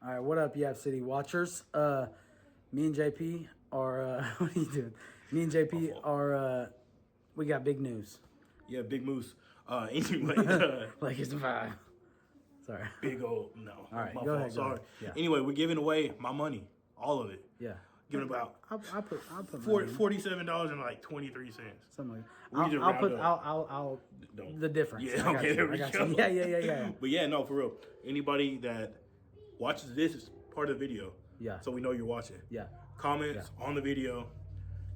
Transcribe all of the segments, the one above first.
All right, what up, Yap City watchers? Me and JP are, what are you doing? Me and JP are, we got big news. Yeah, big moose. Anyway. Like it's a vibe. Sorry. Big old, no. All right, my go fault. ahead. Sorry. Yeah. Anyway, we're giving away my money. All of it. Yeah. Giving about I'll put $47.23. something like We just round up. I'll Don't. the difference. Yeah, I got okay, you. there we I got go. you. Yeah. But yeah, no, for real. Anybody that watches this is part of the video. Yeah. So we know you're watching. Yeah. Comments on the video.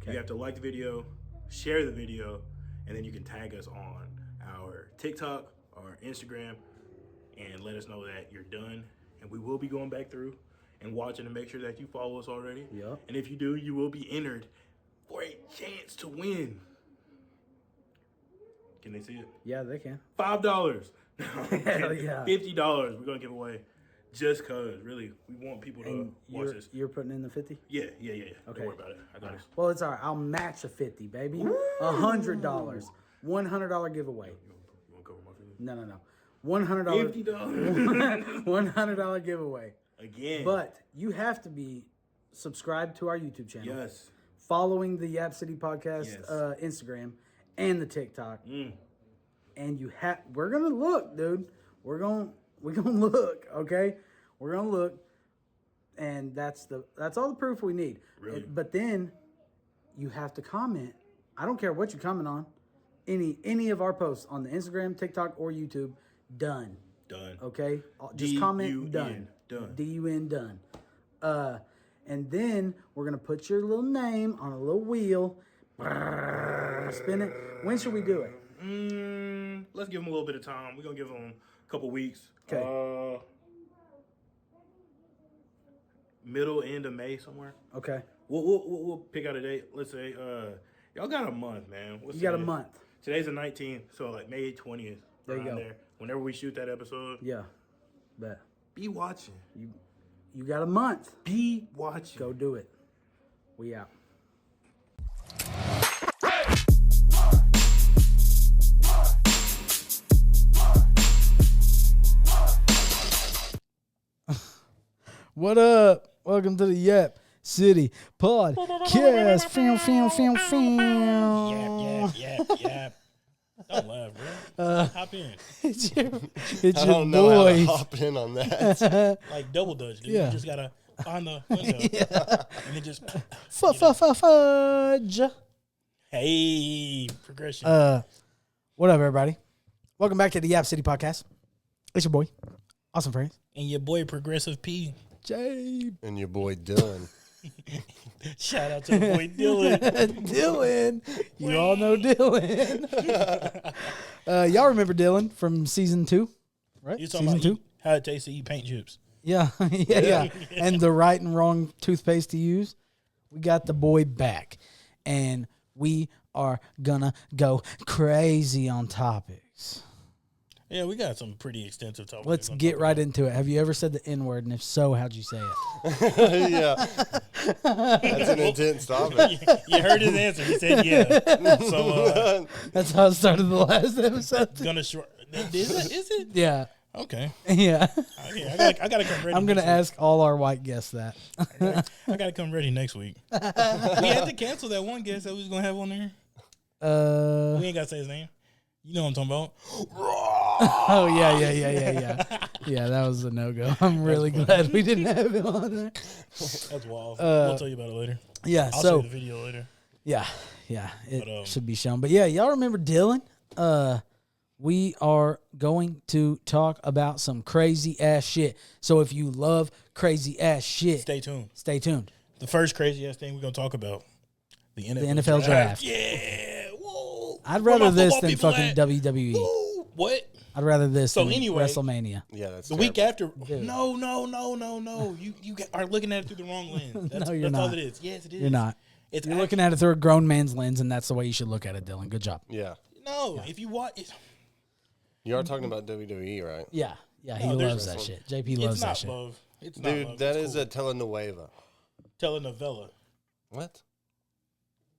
Okay. You have to like the video, share the video, and then you can tag us on our TikTok or Instagram and let us know that you're done. And we will be going back through and watching to make sure that you follow us already. Yep. And if you do, you will be entered for a chance to win. Can they see it? Yeah, they can. $5. Hell yeah. $50 we're going to give away just because, really, we want people to watch this. You're putting in the 50? Yeah. Okay. Don't worry about it. I got this. Well, it's all right. I'll match a 50, baby. $100. $100 giveaway. You want to cover my feelings? No. $100. $50. $100 giveaway. Again. But you have to be subscribed to our YouTube channel. Yes. Following the Yap City Podcast Yes. Instagram and the TikTok. And we're gonna look, dude. We're gonna look, okay? We're gonna look, and that's all the proof we need. Really? But then you have to comment. I don't care what you comment on, any of our posts on the Instagram, TikTok, or YouTube. Done. Okay? Just comment done. D-U-N done. And then we're going to put your little name on a little wheel. Spin it. When should we do it? Let's give them a little bit of time. We're going to give them a couple weeks. Okay. Middle, end of May somewhere. Okay. We'll pick out a date. Let's say, y'all got a month, man. You got a month. Today's the 19th, so like May 20th. There you go. There. Whenever we shoot that episode. Yeah. Bet. Be watching. You got a month. Be watching. Go do it. We out. What up? Welcome to the Yap City Podcast. Yap. Don't laugh, bro. Hop in. It's your I don't know how to boys. hop in on that. Like double dutch, dude. Yeah. You just gotta find the window. And then just Fudge. hey, progression. What up, everybody? Welcome back to the Yap City Podcast. It's your boy, Awesome Friends, And your boy Progressive P. Jay. And your boy Dillon. Shout out to the boy Dillon. Dylan. You all know Dylan. Y'all remember Dylan from season 2, right? You talking Season about how it tastes to eat paint chips. Yeah. And the right and wrong toothpaste to use. We got the boy back. And we are gonna go crazy on topics. Yeah, we got some pretty extensive topics. Let's get right into it. Have you ever said the N-word? And if so, how'd you say it? Yeah. That's an intense topic. You heard his answer. He said yeah. So That's how it started the last episode. gonna short. Is it? Yeah. Okay. Yeah. I gotta come ready. I'm going to ask all our white guests that. I gotta come ready next week. We had to cancel that one guest that we was gonna have on there. We ain't gotta say his name. You know what I'm talking about. Oh, yeah. Yeah, that was a no-go. I'm really glad we didn't have him on there. That's wild. We'll tell you about it later. Yeah, I'll so show you the video later. Yeah, it should be shown. But yeah, y'all remember Dylan? We are going to talk about some crazy ass shit. So if you love crazy ass shit, Stay tuned. Stay tuned. The first crazy ass thing we're gonna talk about. The NFL draft. Yeah. Whoa. I'd Where rather my this football than people fucking at? WWE. Woo. What? I'd rather this So than anyway, WrestleMania. Yeah, that's The terrible. week after. Dude. No. You are looking at it through the wrong lens. That's, No, you're that's all not. it is. Yes, it is. You're not. It's You're looking at it through a grown man's lens, and that's the way you should look at it, Dylan. Good job. Yeah. No, if you watch it, You are talking about WWE, right? Yeah, he No, there's- loves that shit. JP it's loves that not shit. love. It's not Dude, love. that It's is cool. a telenovela. telenovela. What?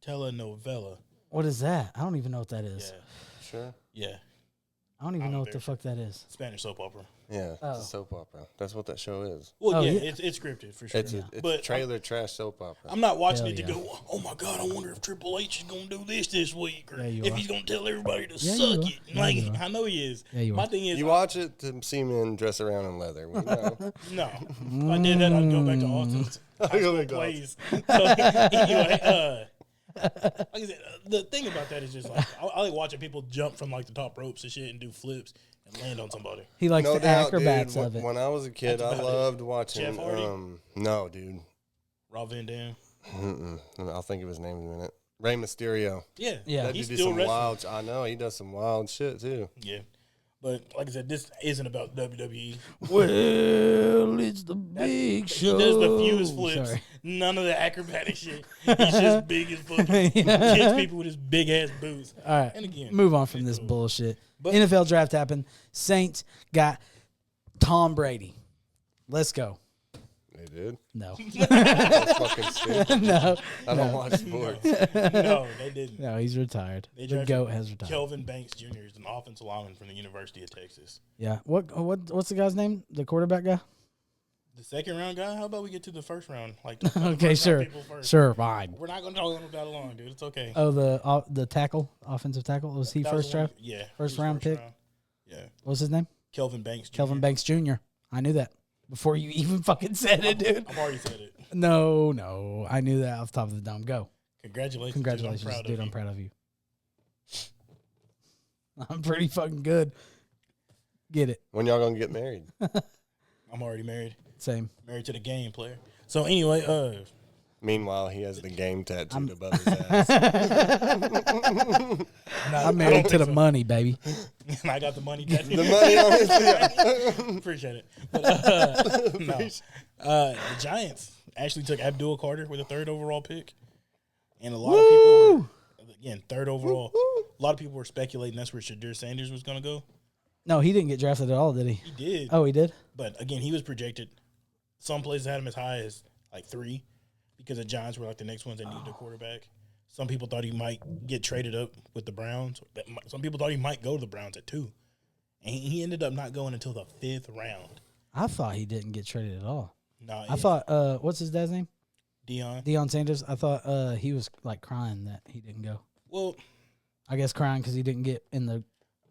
Telenovela. What is that? I don't even know what that is. Yeah. Sure. Yeah. I don't even I'm know what the embarrassed. fuck that is. Spanish soap opera. Yeah, it's a soap opera. That's what that show is. Well, it's scripted for sure. It's but a trailer trash soap opera. I'm not watching it to go, oh my God, I wonder if Triple H is going to do this week, or if he's going to tell everybody to suck it. Like, I know he is. Yeah, My thing is, you watch it to see men dress around in leather. We know. No, if I did that, I'd go back to Austin's plays. So anyway, like I said, the thing about that is just like I like watching people jump from like the top ropes and shit and do flips and land on somebody. He likes the acrobats of it. When I was a kid, I loved watching. Jeff Hardy? No, dude. Rob Van Dam. I'll think of his name in a minute. Rey Mysterio. Yeah. That He's dude still some wrestling. wild. I know he does some wild shit too. Yeah. But like I said, this isn't about WWE. Well, it's the big show. He does the fewest flips. Sorry. None of the acrobatic shit. He's just big as fuck. Hits people with his big ass boots. All right. And again, move on from this bullshit. NFL draft happened. Saints got Tom Brady. Let's go. They did. No. That's fucking stupid. No. I don't watch sports. No, they didn't. No, he's retired. They The GOAT has retired. Kelvin Banks Jr. is an offensive lineman from the University of Texas. Yeah. What's the guy's name? The quarterback guy? The second round guy? How about we get to the first round? Like Okay, sure. Sure, fine. We're not going to talk about that long, dude. It's okay. Oh, the tackle, offensive tackle. Was he first draft? Yeah. First round pick? Yeah. What was his name? Kelvin Banks Jr. Kelvin Banks Jr. I knew that before you even fucking said it, dude. I've already said it. No. I knew that off the top of the dome. Go. Congratulations, dude. I'm proud of you. I'm pretty fucking good. Get it. When y'all gonna get married? I'm already married. Same. Married to the game player. So anyway, Meanwhile, he has the game tattooed above his ass. I'm married to the money, baby. And I got the money tattooed. The money on his Appreciate it. But, no. The Giants actually took Abdul Carter with a 3rd overall pick. And a lot of people were, again, 3rd overall. A lot of people were speculating that's where Shadir Sanders was going to go. No, he didn't get drafted at all, did he? He did. Oh, he did? But, again, he was projected. Some places had him as high as, like, 3 because the Giants were, like, the next ones that needed a quarterback. Some people thought he might get traded up with the Browns. Some people thought he might go to the Browns at 2. And he ended up not going until the 5th round. I thought he didn't get traded at all. No, I thought, what's his dad's name? Deion Sanders. I thought he was, like, crying that he didn't go. Well, I guess crying because he didn't get in the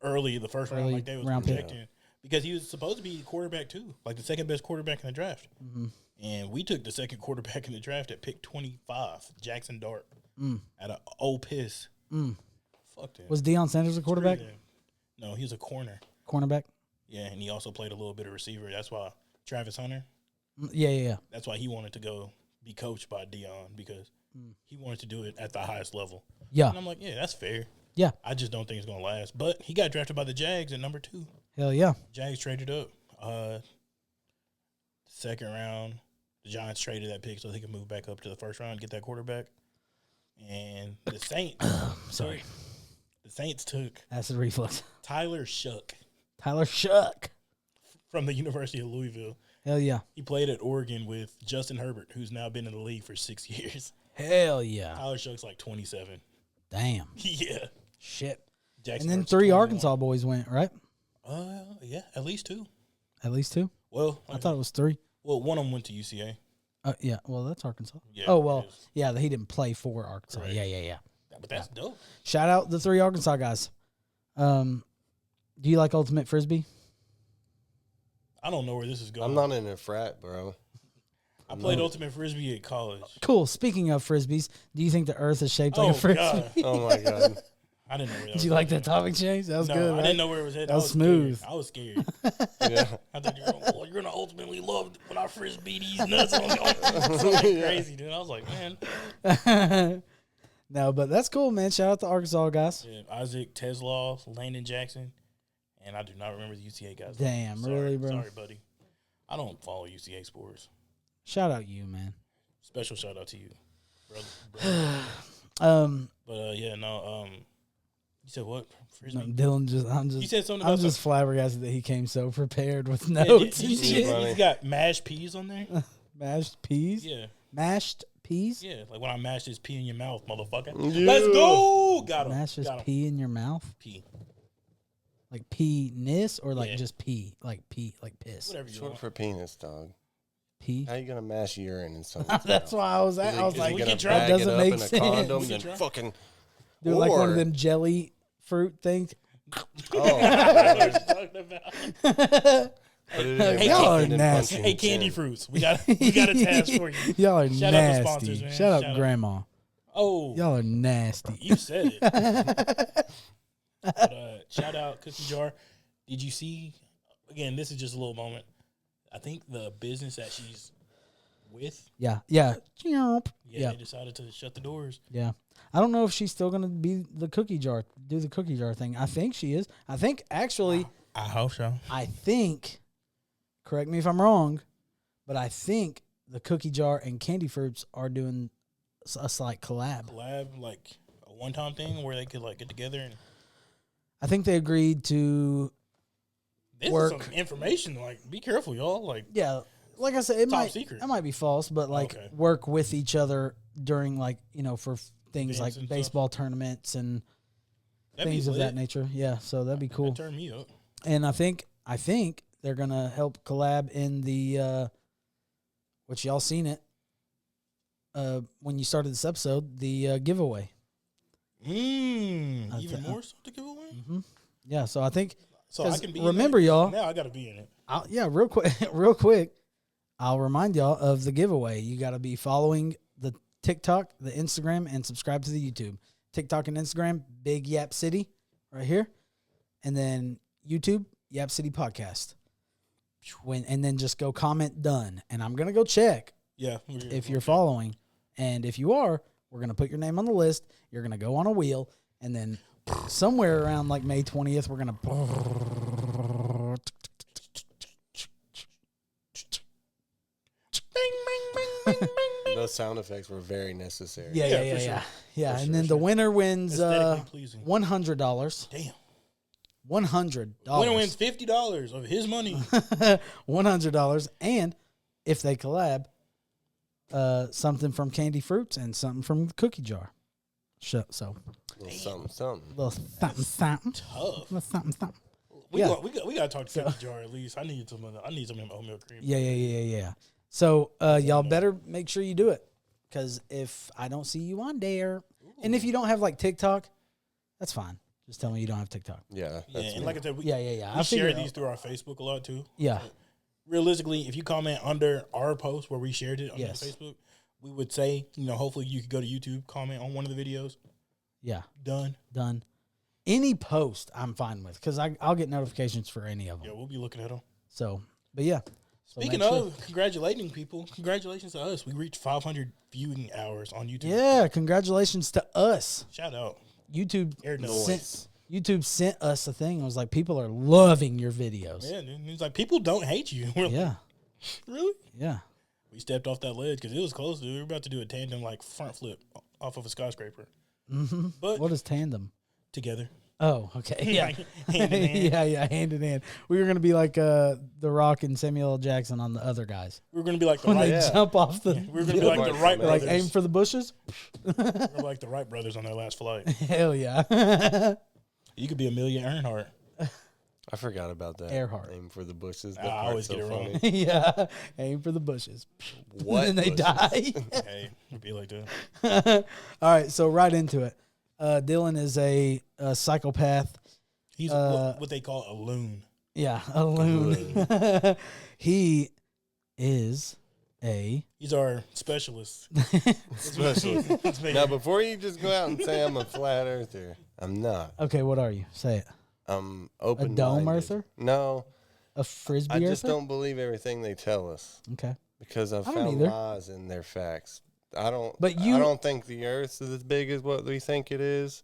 the first round, like they was round projecting. Pick. Because he was supposed to be quarterback, too. Like, the second best quarterback in the draft. Mm-hmm. And we took the second quarterback in the draft at pick 25, Jackson Dart, at an Ole Piss. Fuck that. Was Deion Sanders a quarterback? No, he was a Cornerback? Yeah, and he also played a little bit of receiver. That's why Travis Hunter. Yeah. That's why he wanted to go be coached by Deion because he wanted to do it at the highest level. Yeah. And I'm like, yeah, that's fair. Yeah. I just don't think it's going to last. But he got drafted by the Jags at number 2. Hell yeah. Jags traded up. Second round, the Giants traded that pick so they could move back up to the first round and get that quarterback. And the Saints. Sorry. The Saints took Acid reflux. Tyler Shuck from the University of Louisville. Hell yeah. He played at Oregon with Justin Herbert, who's now been in the league for 6 years. Hell yeah. Tyler Shuck's like 27. Damn. Yeah. Shit. Jackson and then Hart's 3 21. Arkansas boys went, right? Yeah, at least 2. At least 2? Well, I thought it was 3. Well, one of them went to UCA. Yeah, well, that's Arkansas. Yeah, oh, well, yeah, he didn't play for Arkansas. Right. Yeah. But that's dope. Shout out the 3 Arkansas guys. Do you like Ultimate Frisbee? I don't know where this is going. I'm not in a frat, bro. I played Ultimate Frisbee at college. Cool. Speaking of Frisbees, do you think the earth is shaped like a Frisbee? God. Oh, my God. I didn't know where that was. Did you like that topic change? That was good, I right? didn't know where it was headed. That was smooth. Scared. I was scared. Yeah. I thought you're gonna ultimately love when I frisbee these nuts. Something crazy, dude. I was like, man. No, but that's cool, man. Shout out to Arkansas guys. Yeah, Isaac Teslaw, Landon Jackson, and I do not remember the UCA guys. Damn, really, bro? Sorry, buddy. I don't follow UCA sports. Shout out you, man. Special shout out to you, brother. But yeah, no. You said what? Frisbee? No, Dylan You said something about I'm just flabbergasted that he came so prepared with notes and shit. He's got mashed peas on there. Mashed peas? Yeah. Mashed peas? Yeah, like when I mashed his pea in your mouth, motherfucker. Yeah. Let's go. Got him. Mashed his Got him. pea in your mouth? Pea. Like penis or like Yeah. just pee? Like pee, like piss. Whatever you Short want. for penis, dog. Pee. How you gonna mash urine in something? That's why I was like, we gonna can try. bag Doesn't it up make in a sense. condom, We then can try. fucking. do like one of or- them jelly fruit things. Oh, What you talking about? put it in Hey, your y'all mouth are and then nasty. punch Hey, your candy chin. fruits. We got a task for you. Y'all are Shout out to nasty. sponsors, man. Shout out Shout out. grandma. Oh, Y'all are nasty. you said it. But, shout out Cookie Jar. Did you see? Again, this is just a little moment. I think the business that she's with, Yeah. they decided to shut the doors. Yeah. I don't know if she's still gonna be the cookie jar, do the cookie jar thing. I think she is. I think actually, I hope so. correct me if I'm wrong, but I think the cookie jar and candy fruits are doing a slight collab. Collab, like a one-time thing where they could like get together and I think they agreed to, this Work. is some information. Like, be careful, y'all. Like, yeah, like I said, it Top secret. might be false, but like Okay. work with each other during like, for things Events like and baseball tournaments and that'd be things of lit. that nature. Yeah, so that'd be cool. That turned me up. And I think they're gonna help collab in the which y'all seen it when you started this episode, the giveaway. Even more so to give away. Yeah, so I think So I 'cause can be. remember, in it? y'all- Now I got to be in it. real quick, I'll remind y'all of the giveaway. You got to be following the TikTok, the Instagram, and subscribe to the YouTube. TikTok and Instagram, Big Yap City, right here, and then YouTube, Yap City Podcast. And then just go comment done, and I'm gonna go check Yeah. if you're following, and if you are, we're gonna put your name on the list. You're gonna go on a wheel, and then somewhere around like May 20th, we're gonna. Those sound effects were very necessary. Yeah. for sure. Yeah, For and sure, then the winner wins Aesthetically pleasing. $100. Damn. $100. Winner wins $50 of his money. $100, and if they collab, something from Candy Fruits and something from Cookie Jar. So A little something. little something. Tough. Little something. We Yeah. got to talk to Cookie Jar at least. I need some oatmeal cream. Yeah. So y'all better make sure you do it, because if I don't see you on there, and if you don't have like TikTok, that's fine. Just tell me you don't have TikTok. Yeah. Yeah, That's and like I said, we, Yeah. we I share figured these through our Facebook a lot too. Yeah. Realistically, if you comment under our post where we shared it on Yes. Facebook, we would say, hopefully you could go to YouTube, comment on one of the videos. Yeah. Done. Done. Any post I'm fine with, because I'll get notifications for any of them. Yeah, we'll be looking at them. So, but yeah. So Speaking make sure- of congratulating people, congratulations to us. We reached 500 viewing hours on YouTube. Yeah, congratulations to us. Shout out. YouTube Air YouTube sent us a thing. It was like, people are loving your videos. Yeah, dude. It's like, people don't hate you. We're like, Yeah. really? Yeah. We stepped off that ledge because it was close, dude. We were about to do a tandem, like, front flip off of a skyscraper. Mm-hmm. But What is tandem? together. Oh, okay. Yeah. Hand in hand. yeah, hand in hand. We were going to be like The Rock and Samuel L. Jackson on the other guys. We were going to be like the When Wright. they jump off the... We were going to be like the Wright like, brothers. aim for the bushes? We were like the Wright brothers on their last flight. Hell yeah. You could be Amelia Earnhardt. I forgot about that. Earhart. Aim for the bushes. That I part's always so get it wrong. funny. Yeah. Aim for the bushes. What? And then they bushes? die. Hey, it'd be like that. All right, so right into it. Dillon is a psychopath. He's what they call a loon. Yeah, a loon. He is a... He's our specialist. Specialist. Let's make Now, it- before you just go out and say I'm a flat earther, I'm not. Okay, what are you? Say it. I'm open. dome earther? No, A frisbee I just earther? don't believe everything they tell us Okay. because I've I don't found either. lies in their facts. I don't. But you- I don't think the Earth is as big as what we think it is,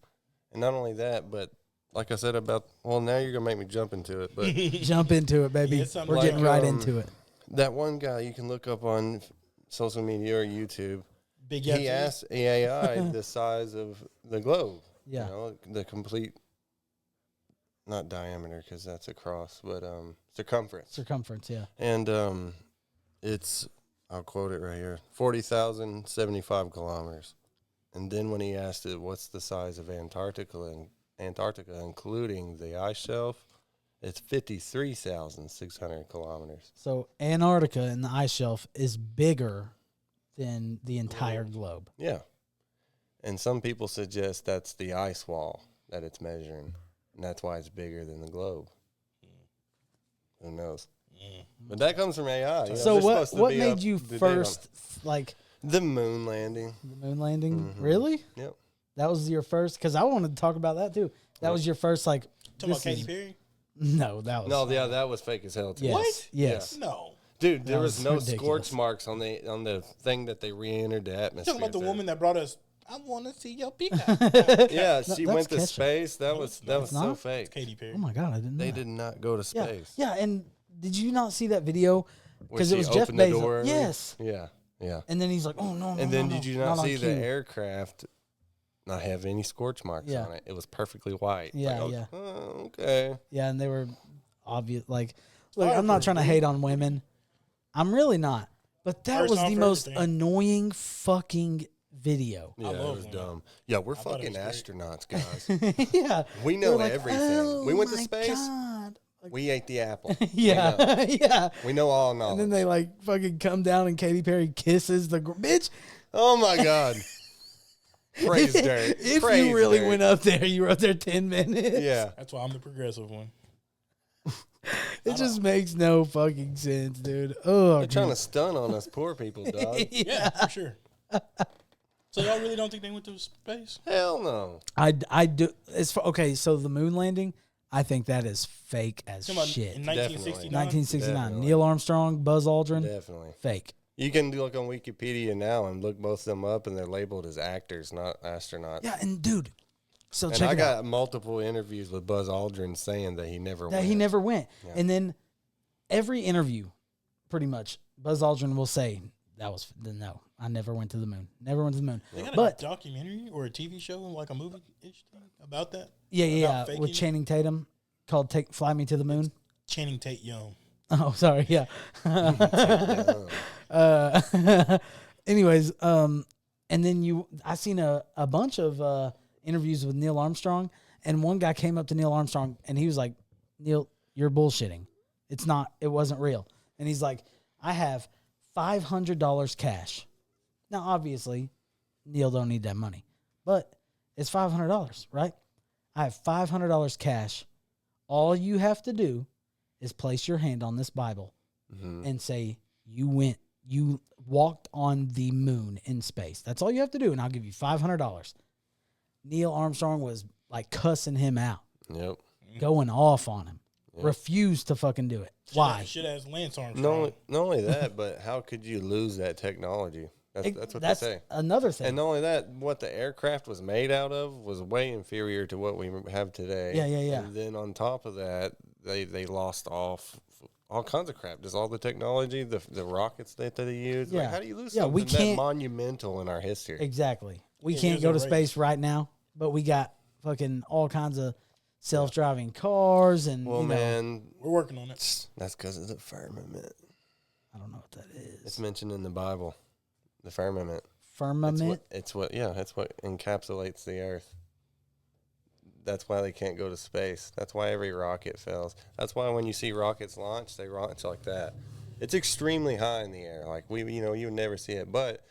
and not only that, but like I said about. Well, now you're gonna make me jump into it, but Jump into it, baby. Yeah, it's something We're like, getting right into it. that one guy you can look up on social media or YouTube. Big Yap He City. asked AI the size of the globe. Yeah. You know, the complete, not diameter because that's a cross, but circumference. Circumference, yeah. And it's, I'll quote it right here, 40,075 kilometers. And then when he asked it, what's the size of Antarctica, including the ice shelf, It's 53,600 kilometers. So Antarctica and the ice shelf is bigger than the entire globe. Yeah. And some people suggest that's the ice wall that it's measuring. And that's why it's bigger than the globe. Who knows? But that comes from AI. You know, So what made you first, like... The moon landing. The moon landing? Really? Yep. That was your first? Because I wanted to talk about that, too. That was your first, like... Talking about Katy Perry? No, that was... No, yeah, that was fake as hell, too. Yes, What? Yes. Yeah. No. Dude, there was no ridiculous. scorch marks on the thing that they re-entered the You atmosphere. talking about the through. woman that brought us, I want to see your peacock. Yeah, she that's went to ketchup. space. That was so not? fake. Katy Perry. Oh, my God, I didn't know They that. did not go to Yeah, space. yeah, and did you not see that video? Where Because it she was Jeff opened the Bezos. door. Yes. Yeah, yeah. And then he's like, oh, no, no, And then no, did you no, not on see the cue. aircraft not have any scorch marks Yeah. on it? It was perfectly white. Yeah, Like, yeah. Oh, okay. Yeah, and they were obvious. Like, look, I'm not trying to hate on women. I'm really not. But that First was off the for most everything. annoying fucking video. Yeah, it love was them. dumb. Yeah, we're thought it fucking was astronauts, guys. Yeah. We They know were like, everything. "Oh We went to my space. God." Like, We ate the apple. yeah, yeah. We know all knowledge. And then they like fucking come down and Katy Perry kisses the bitch. Oh my God. Praise dirt. If Praise you really dirt. went up there, you were up there 10 minutes. Yeah. That's why I'm the progressive one. It just makes no fucking sense, dude. Oh, They're trying to stun on us poor people, dog. Yeah, for sure. So y'all really don't think they went to space? Hell no. I do. Okay, so the moon landing, I think that is fake as Talking about shit. in 1969? 1969. Definitely. Neil Armstrong, Buzz Aldrin, Definitely. fake. You can look on Wikipedia now and look both of them up, and they're labeled as actors, not astronauts. Yeah, and dude, so And check I it out. got multiple interviews with Buzz Aldrin saying that he never That went. he never went. Yeah. And then every interview, pretty much, Buzz Aldrin will say, no, I never went to the moon. Never went to the moon. They got But a documentary or a TV show, like a movie-ish thing about that? yeah, faking with it? Channing Tatum called Fly Me to the Moon. Channing Tate Young. Oh, sorry, yeah. Yeah. Anyways, and then I seen a bunch of interviews with Neil Armstrong, and one guy came up to Neil Armstrong and he was like, "Neil, you're bullshitting. It wasn't real." And he's like, "I have $500 cash." Now, obviously, Neil don't need that money, but it's $500, right? I have $500 cash. All you have to do is place your hand on this Bible and say, you walked on the moon in space. That's all you have to do, and I'll give you $500. Neil Armstrong was like cussing him out, Yep. going off on him. Refused to fucking do it. Why? Should ask Lance Armstrong. Not only that, but how could you lose that technology? That's what they say. Another thing. And not only that, what the aircraft was made out of was way inferior to what we have today. Yeah. And then on top of that, they lost off all kinds of crap. Just all the technology, the rockets that they use. Yeah. Like, how do you lose Yeah, we something that can't- monumental in our history? Exactly. We Yeah, can't there's go a to race. space right now, but we got fucking all kinds of self-driving cars and, Well, man, We're working on it. that's because of the firmament. I don't know what that is. It's mentioned in the Bible. The firmament. Firmament. It's what encapsulates the earth. That's why they can't go to space. That's why every rocket fails. That's why when you see rockets launch, they launch like that. It's extremely high in the air. Like you would never see it. But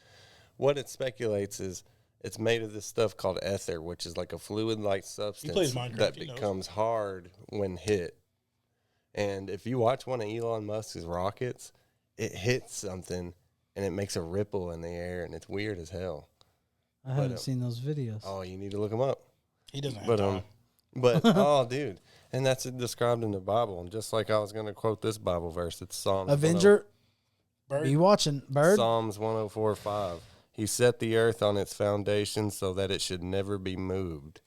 what it speculates is it's made of this stuff called ether, which is like a fluid-like substance plays Minecraft, that he knows. becomes hard when hit. And if you watch one of Elon Musk's rockets, it hits something and it makes a ripple in the air, and it's weird as hell. I haven't seen those videos. Oh, you need to look them up. He doesn't have But time. oh, dude, and that's described in the Bible. And just like I was going to quote this Bible verse, it's Psalms. Avenger, Bird. be watching. Bird. Psalms 104:5. He set the earth on its foundation so that it should never be moved.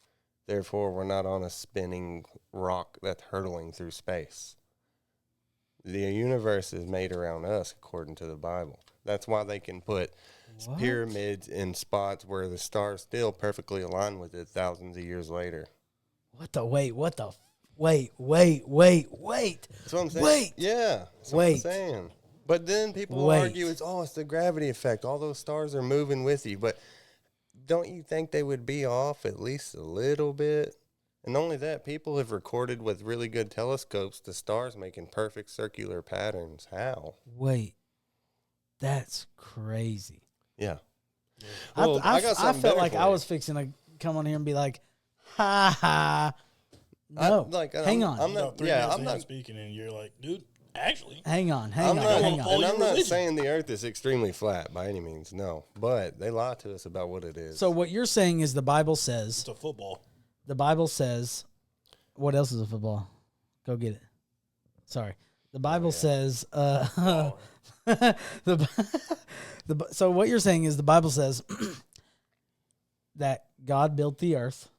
Therefore, we're not on a spinning rock that's hurtling through space. The universe is made around us, according to the Bible. That's why they can put What? pyramids in spots where the stars still perfectly align with it thousands of years later. What the wait? Wait. That's what I'm saying. Wait. Yeah. That's Wait. what I'm saying. But then people will Wait. argue it's the gravity effect. All those stars are moving with you. But don't you think they would be off at least a little bit? And not only that, people have recorded with really good telescopes the stars making perfect circular patterns. How? Wait, that's crazy. Yeah. Well, I got felt something better like for I you. was fixing to come on here and be like, ha ha. No, hang on. I'm not. 3 Yeah, minutes I'm into not. speaking, and you're like, dude, actually, Hang on. I'm not, Hang follow on. and your I'm not religion. saying the Earth is extremely flat by any means. No, but they lie to us about what it is. So what you're saying is the Bible says. it's a football. The Bible says. What else is a football? Go get it. Sorry. The Bible says. Oh, So what you're saying is the Bible says that God built the earth,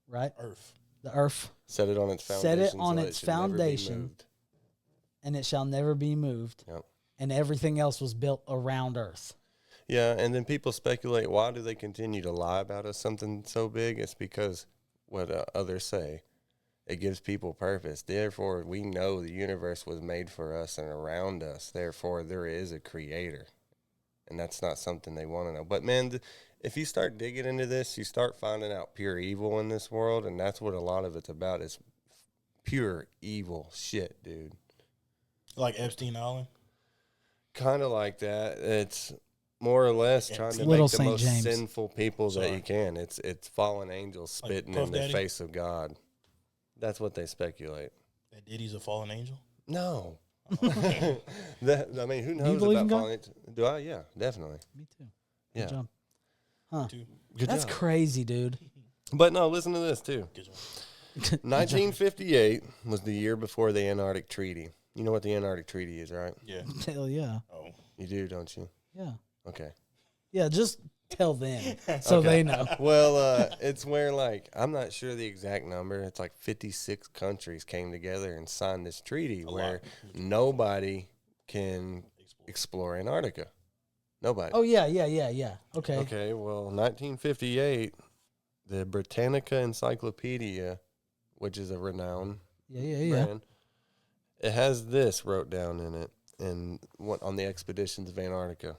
right? Earth. The earth, set it on its foundation. Set it on so its should never be foundation. moved. and it shall never be moved. Yep. And everything else was built around earth. Yeah, and then people speculate, why do they continue to lie about us something so big? It's because what others say. It gives people purpose. Therefore, we know the universe was made for us and around us. Therefore, there is a creator. And that's not something they want to know. But, man, if you start digging into this, you start finding out pure evil in this world, and that's what a lot of it's about, is pure evil shit, dude. Like Epstein Island? Kind of like that. It's more or less trying to Little make the St. most James. sinful people that Sorry. you can. It's fallen angels spitting Puff in the Daddy? face of God. That's what they speculate. That Diddy's a fallen angel? No. I mean, who knows believe about in God? fallen angels? Do I? Yeah, definitely. Me too. Yeah. Good job. Huh. Too. Good That's job. crazy, dude. But no, listen to this, too. Good job. 1958 was the year before the Antarctic Treaty. You know what the Antarctic Treaty is, right? Yeah. Hell yeah. Oh. You do, don't you? Yeah. Okay. Yeah, just tell them so they know. Well, it's where, like, I'm not sure the exact number. It's like 56 countries came together and signed this treaty where nobody can explore Antarctica. Nobody. Oh, yeah. Okay. Okay, well, 1958, the Britannica Encyclopedia, which is a renowned Yeah. brand, it has this wrote down in it and what on the expeditions of Antarctica.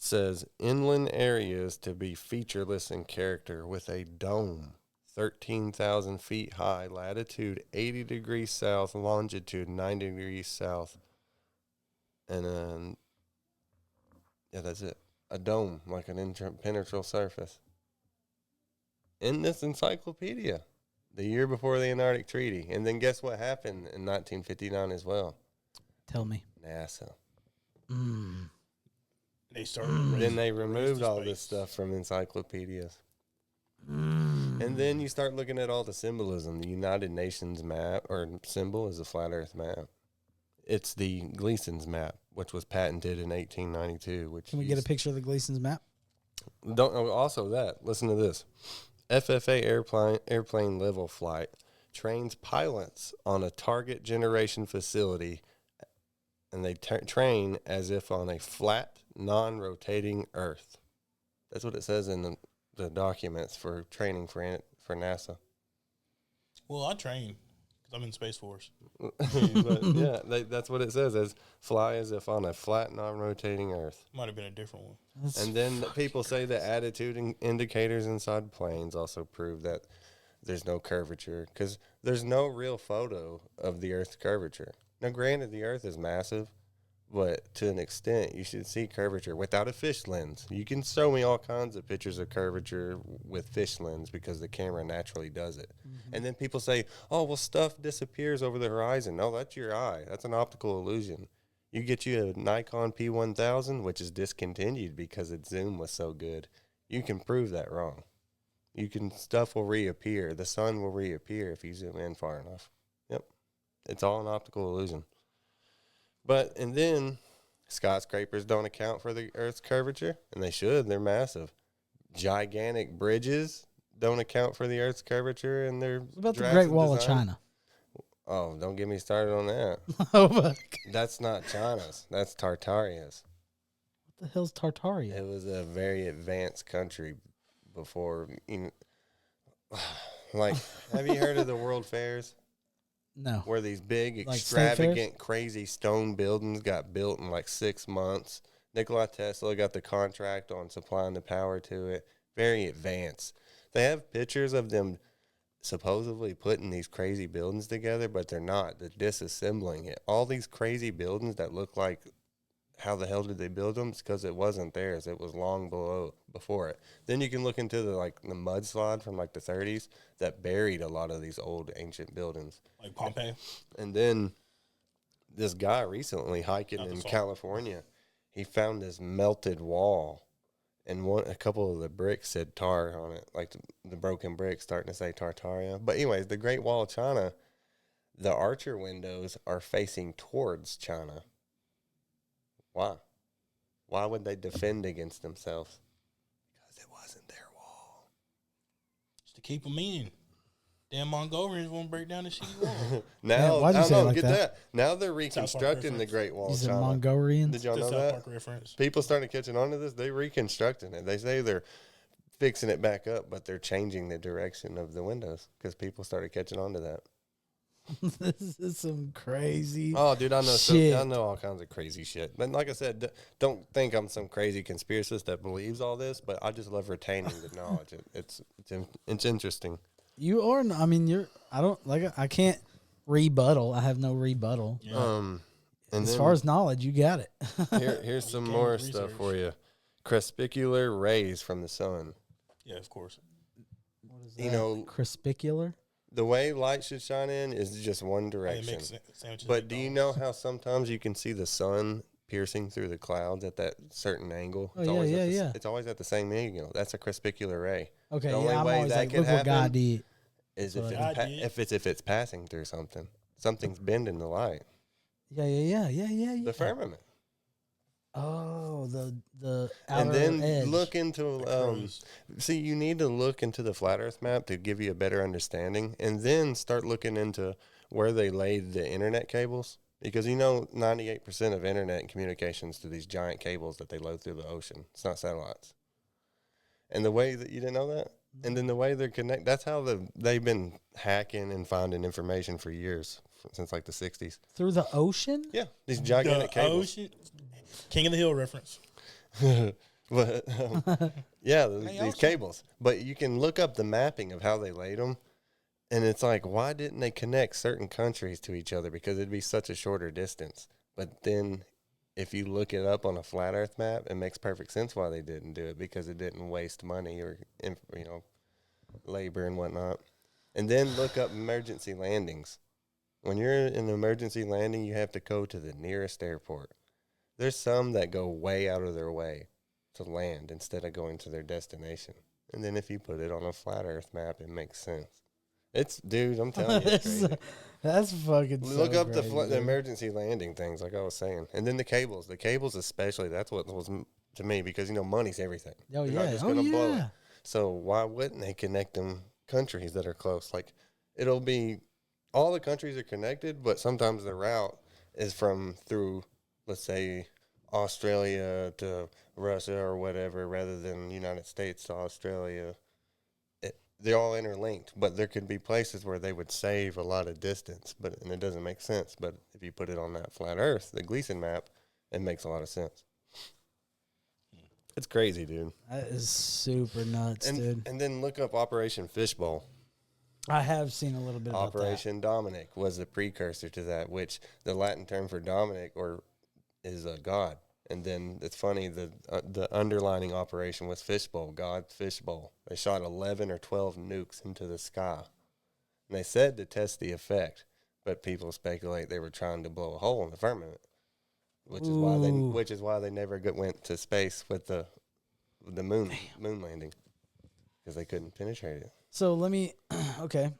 Says inland areas to be featureless in character with a dome 13,000 feet high, latitude 80 degrees south, longitude 90 degrees south, and then that's it, a dome like an impenetrable surface in this encyclopedia the year before the Antarctic Treaty. And then guess what happened in 1959 as well? Tell me. NASA. They started. Then they removed to all this space. stuff from encyclopedias. And then you start looking at all the symbolism. The United Nations map or symbol is a flat Earth map. It's the Gleason's map, which was patented in 1892. Which Can we get a picture of the Gleason's map? Also that. Listen to this. FFA airplane level flight trains pilots on a target generation facility, and they train as if on a flat, non-rotating Earth. That's what it says in the documents for training for NASA. Well, I train because I'm in Space Force. But yeah, that's what it says, as fly as if on a flat, non-rotating Earth. Might have been a different one. And then people say that attitude indicators inside planes also prove that there's no curvature, because there's no real photo of the Earth's curvature. Now, granted, the Earth is massive, but to an extent, you should see curvature without a fish lens. You can show me all kinds of pictures of curvature with fish lens because the camera naturally does it. Mm-hmm. And then people say, oh, well, stuff disappears over the horizon. No, that's your eye. That's an optical illusion. You get you a Nikon P1000, which is discontinued because its zoom was so good. You can prove that wrong. Stuff will reappear. The sun will reappear if you zoom in far enough. Yep. It's all an optical illusion. And then skyscrapers don't account for the Earth's curvature, and they should. They're massive. Gigantic bridges don't account for the Earth's curvature, and they're What about the drastic Great Wall of design. China? Oh, don't get me started on that. Oh, fuck. That's not China's. That's Tartaria's. What the hell's Tartaria? It was a very advanced country before. Like, have you heard of the World Fairs? No. Where these big, Like state fairs? extravagant, crazy stone buildings got built in like 6 months. Nikola Tesla got the contract on supplying the power to it. Very advanced. They have pictures of them supposedly putting these crazy buildings together, but they're not. They're disassembling it. All these crazy buildings that look like, how the hell did they build them? It's because it wasn't theirs. It was long before it. Then you can look into the mudslide from like the 30s that buried a lot of these old ancient buildings. Like Pompeii. And then this guy recently hiking in California, he found this melted wall, and a couple of the bricks said tar on it, like the broken bricks starting to say Tartaria. But anyways, the Great Wall of China, the archer windows are facing towards China. Why? Why would they defend against themselves? Because it wasn't their wall. Just to keep them in. Damn Mongolians won't break down the shitty wall. Now, why'd you I say don't it like get that? that. Now they're reconstructing the Great Wall of These are China. Mongolians. Did y'all The know South that? Park reference. People started catching on to this. They're reconstructing it. They say they're fixing it back up, but they're changing the direction of the windows because people started catching on to that. This is some crazy. Oh, dude, I know shit. I know all kinds of crazy shit. But like I said, don't think I'm some crazy conspiracist that believes all this. But I just love retaining the knowledge. It's interesting. You are. I mean, you're. I don't like. I can't rebuttal. I have no rebuttal. Yeah. And As then far as knowledge, you got it. here's some gained more research. stuff for you. Crespicular rays from the sun. Yeah, of course. What is You know, crespicular. the way light should shine in is just one It direction. makes sandwiches. But do you know how sometimes you can see the sun piercing through the clouds at that certain angle? Oh, It's yeah, always yeah, at the, yeah. It's always at the same angle. That's a crespicular ray. Okay, The only yeah. I'm way always that like, could look what God happen did. is That's if what I did. it's passing through something. Something's bending the light. Yeah. The firmament. Oh, the outer And then edge. look into Crows. see, you need to look into the flat earth map to give you a better understanding, and then start looking into where they laid the internet cables, because 98% of internet communications to these giant cables that they load through the ocean. It's not satellites. And the way that you didn't know that, and then the way they're connected, that's how they've been hacking and finding information for years, since like the 60s. Through the ocean. Yeah, these gigantic The cables. ocean. King of the Hill reference. But yeah, these ocean. cables. But you can look up the mapping of how they laid them, and it's like, why didn't they connect certain countries to each other? Because it'd be such a shorter distance. But then, if you look it up on a flat Earth map, it makes perfect sense why they didn't do it, because it didn't waste money or labor and whatnot. And then look up emergency landings. When you're in an emergency landing, you have to go to the nearest airport. There's some that go way out of their way to land instead of going to their destination. And then if you put it on a flat Earth map, it makes sense. Dude, I'm telling you, it's crazy. That's fucking. Look so up crazy, the dude. emergency landing things, like I was saying. And then the cables especially, that's what was to me, because, money's everything. Oh, You're yeah. not just Oh, gonna blow it. yeah. So why wouldn't they connect them countries that are close? Like, it'll be, all the countries are connected, but sometimes the route is through, let's say, Australia to Russia or whatever, rather than United States to Australia. They're all interlinked, but there could be places where they would save a lot of distance, and it doesn't make sense. But if you put it on that flat Earth, the Gleason map, it makes a lot of sense. It's crazy, dude. That is super nuts, dude. And then look up Operation Fishbowl. I have seen a little bit about Operation Dominic was the precursor to that, which the Latin term for Dominic is a god. And then it's funny, the underlining operation was Fishbowl, God's Fishbowl. They shot 11 or 12 nukes into the sky. And they said to test the effect, but people speculate they were trying to blow a hole in the firmament, which is why they never went to space with the moon landing, because they couldn't penetrate it. So let me. Okay,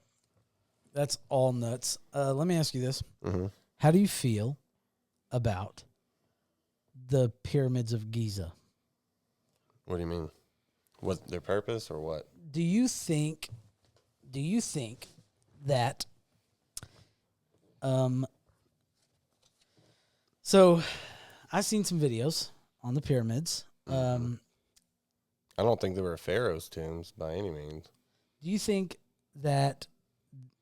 that's all nuts. Let me ask you this: How do you feel about the Pyramids of Giza? What do you mean? What, their purpose or what? Do you think that so I've seen some videos on the pyramids. I don't think they were pharaoh's tombs by any means. Do you think that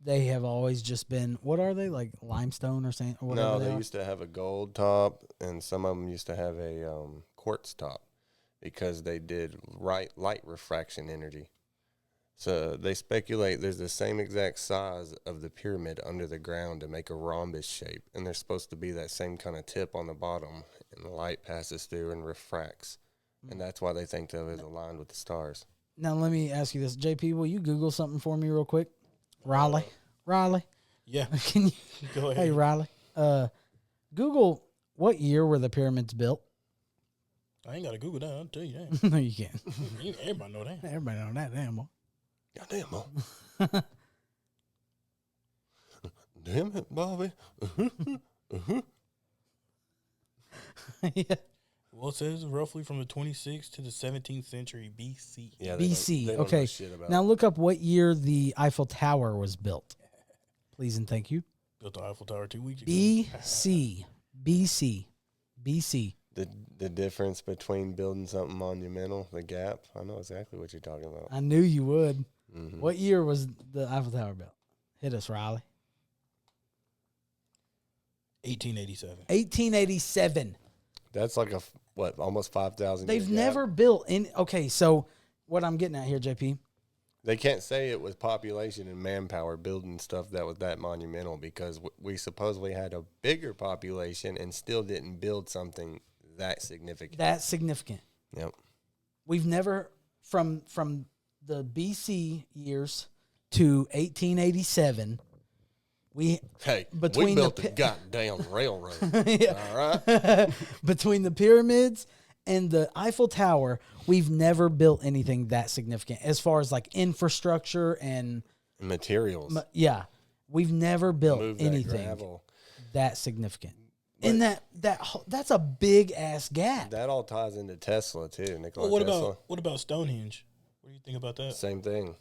they have always just been, what are they, like limestone or something? Or whatever No, they they are? used to have a gold top, and some of them used to have a quartz top, because they did light refraction energy. So they speculate there's the same exact size of the pyramid under the ground to make a rhombus shape, and there's supposed to be that same kind of tip on the bottom, and the light passes through and refracts, and that's why they think that it's aligned with the stars. Now let me ask you this, JP. Will you Google something for me real quick? Riley. Yeah. Can you Go ahead. Hey Riley. Google what year were the pyramids built? I ain't got to Google that. I'll tell you that. No, you can't. Everybody know that. Everybody know that, damn boy. Goddamn, damn it, Bobby. Yeah. Well, it says roughly from the 26th to the 17th century BC. Yeah, BC. they don't know Okay. shit about Now look up what year the Eiffel Tower was built. Please and thank you. Built the Eiffel Tower 2 weeks ago. BC. the difference between building something monumental, the gap. I know exactly what you're talking about. I knew you would. Mm-hmm. What year was the Eiffel Tower built? Hit us, Riley. 1887. 1887. That's like almost 5,000. They've never built any. Okay, so what I'm getting at here, JP. They can't say it was population and manpower building stuff that was that monumental, because we supposedly had a bigger population and still didn't build something that significant. That's significant. Yep. We've never, from the BC years to 1887, we built the goddamn railroad. Yeah. All right. Between the pyramids and the Eiffel Tower, we've never built anything that significant as far as like infrastructure and materials. Yeah, we've never built Move that anything gravel. that significant. And that's a big ass gap. That all ties into Tesla too, Nikola Well, Tesla. what about Stonehenge? What do you think about that? Same thing.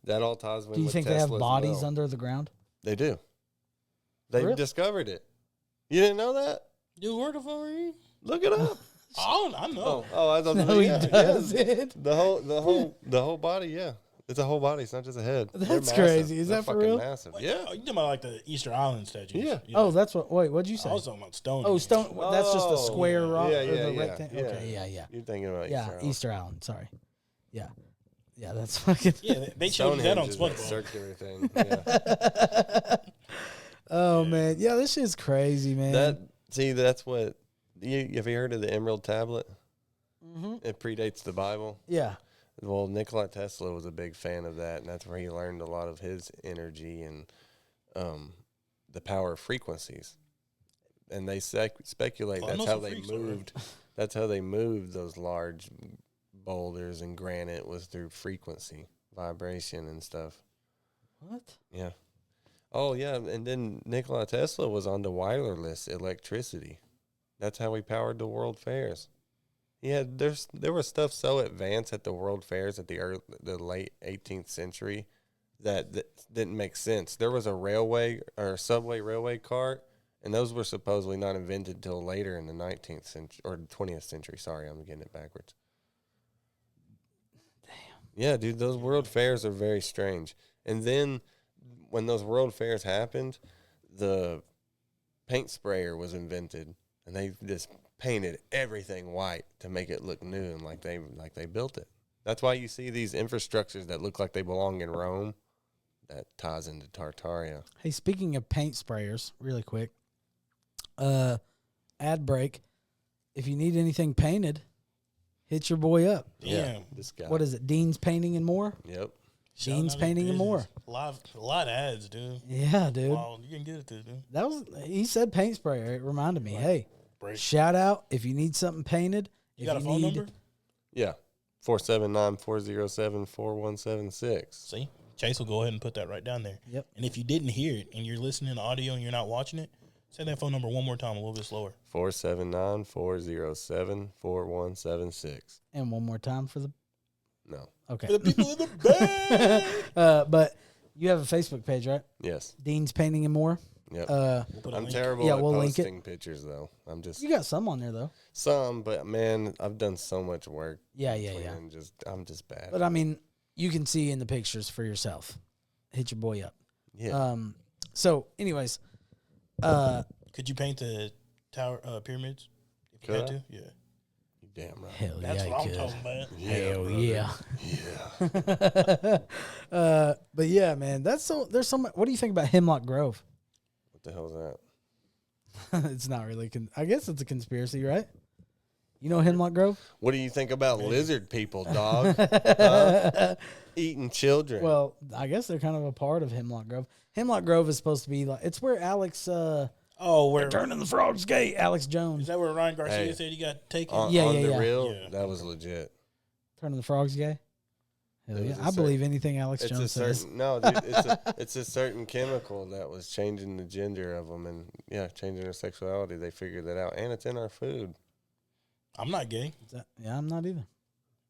That all ties in. Do you with think Tesla they have as bodies well. under the ground? They do. They Really? discovered it. You didn't know that? You word of already? Look it up. I know. I thought No, he yeah, doesn't. The whole body, yeah. It's a whole body. It's not just a head. They're That's massive. crazy. Is They're that for fucking real? Massive. Like, Yeah. Oh, you talking about like the Easter Island statues? Yeah. Oh, that's what. Wait, what'd you say? I was talking about Stonehenge. Oh, stone. That's just a Oh, square rock. yeah, or yeah, the yeah, rectangle. yeah. Okay, yeah. You're thinking about Yeah, Easter Easter Island. Sorry. Yeah, that's fucking. Yeah, they showed you that on Stonehenge is SpongeBob. that circular thing. Yeah. Oh man, yeah, this shit's crazy, man. That's what. Have you heard of the Emerald Tablet? Mm-hmm. It predates the Bible. Yeah. Well, Nikola Tesla was a big fan of that, and that's where he learned a lot of his energy and the power of frequencies. And they speculate that's how they moved. That's how they moved those large boulders and granite, was through frequency, vibration, and stuff. What? Yeah. Oh yeah, and then Nikola Tesla was on the wireless electricity. That's how he powered the world fairs. He had there was stuff so advanced at the world fairs at the late 18th century that didn't make sense. There was a railway or subway railway cart, and those were supposedly not invented till later in the 19th century or 20th century. Sorry, I'm getting it backwards. Damn. Yeah, dude, those world fairs are very strange. And then when those world fairs happened, the paint sprayer was invented, and they just painted everything white to make it look new and like they built it. That's why you see these infrastructures that look like they belong in Rome. That ties into Tartaria. Hey, speaking of paint sprayers, really quick. Ad break. If you need anything painted, hit your boy up. Damn. Yeah, this guy. What is it? Dean's Painting and More? Yep. Dean's Painting and More. A lot of ads, dude. Yeah, dude. Wow, you can get it too, dude. He said paint sprayer. It reminded me. Hey, Break. shout out if you need something painted. You got a phone number? Yeah. 479-407-4176. See? Chase will go ahead and put that right down there. Yep. And if you didn't hear it and you're listening to audio and you're not watching it, say that phone number one more time, a little bit slower. 479-407-4176. And one more time for the. No. Okay. For the people in the back. But you have a Facebook page, right? Yes. Dean's Painting and More. Yep. We'll put a I'm link. terrible Yeah, at we'll link it. posting pictures, though. I'm just You got some on there though. some, but man, I've done so much work. Yeah. And I'm just bad. But I mean, you can see in the pictures for yourself. Hit your boy up. Yeah. So, anyways, Could you paint the tower pyramids if you Could had I? to? Yeah. You Damn right. Hell That's yeah, what he I'm could. talking about. Hell Yeah. yeah. But yeah, man, there's so what do you think about Hemlock Grove? What the hell is that? It's not really. I guess it's a conspiracy, right? You know Hemlock Grove? What do you think about lizard people, dog? Huh? Eating children. Well, I guess they're kind of a part of Hemlock Grove. Hemlock Grove is supposed to be like it's where Alex. Where Turning the Frogs Gate. Alex Jones. is that where Ryan Garcia said he got taken? on Yeah, the yeah. real, Yeah. that was legit. Turning the Frogs Gay. Hell It yeah. was a I believe anything Alex It's a Jones says. certain no, dude. It's a certain chemical that was changing the gender of them and changing their sexuality. They figured that out, and it's in our food. I'm not gay. Yeah, I'm not either.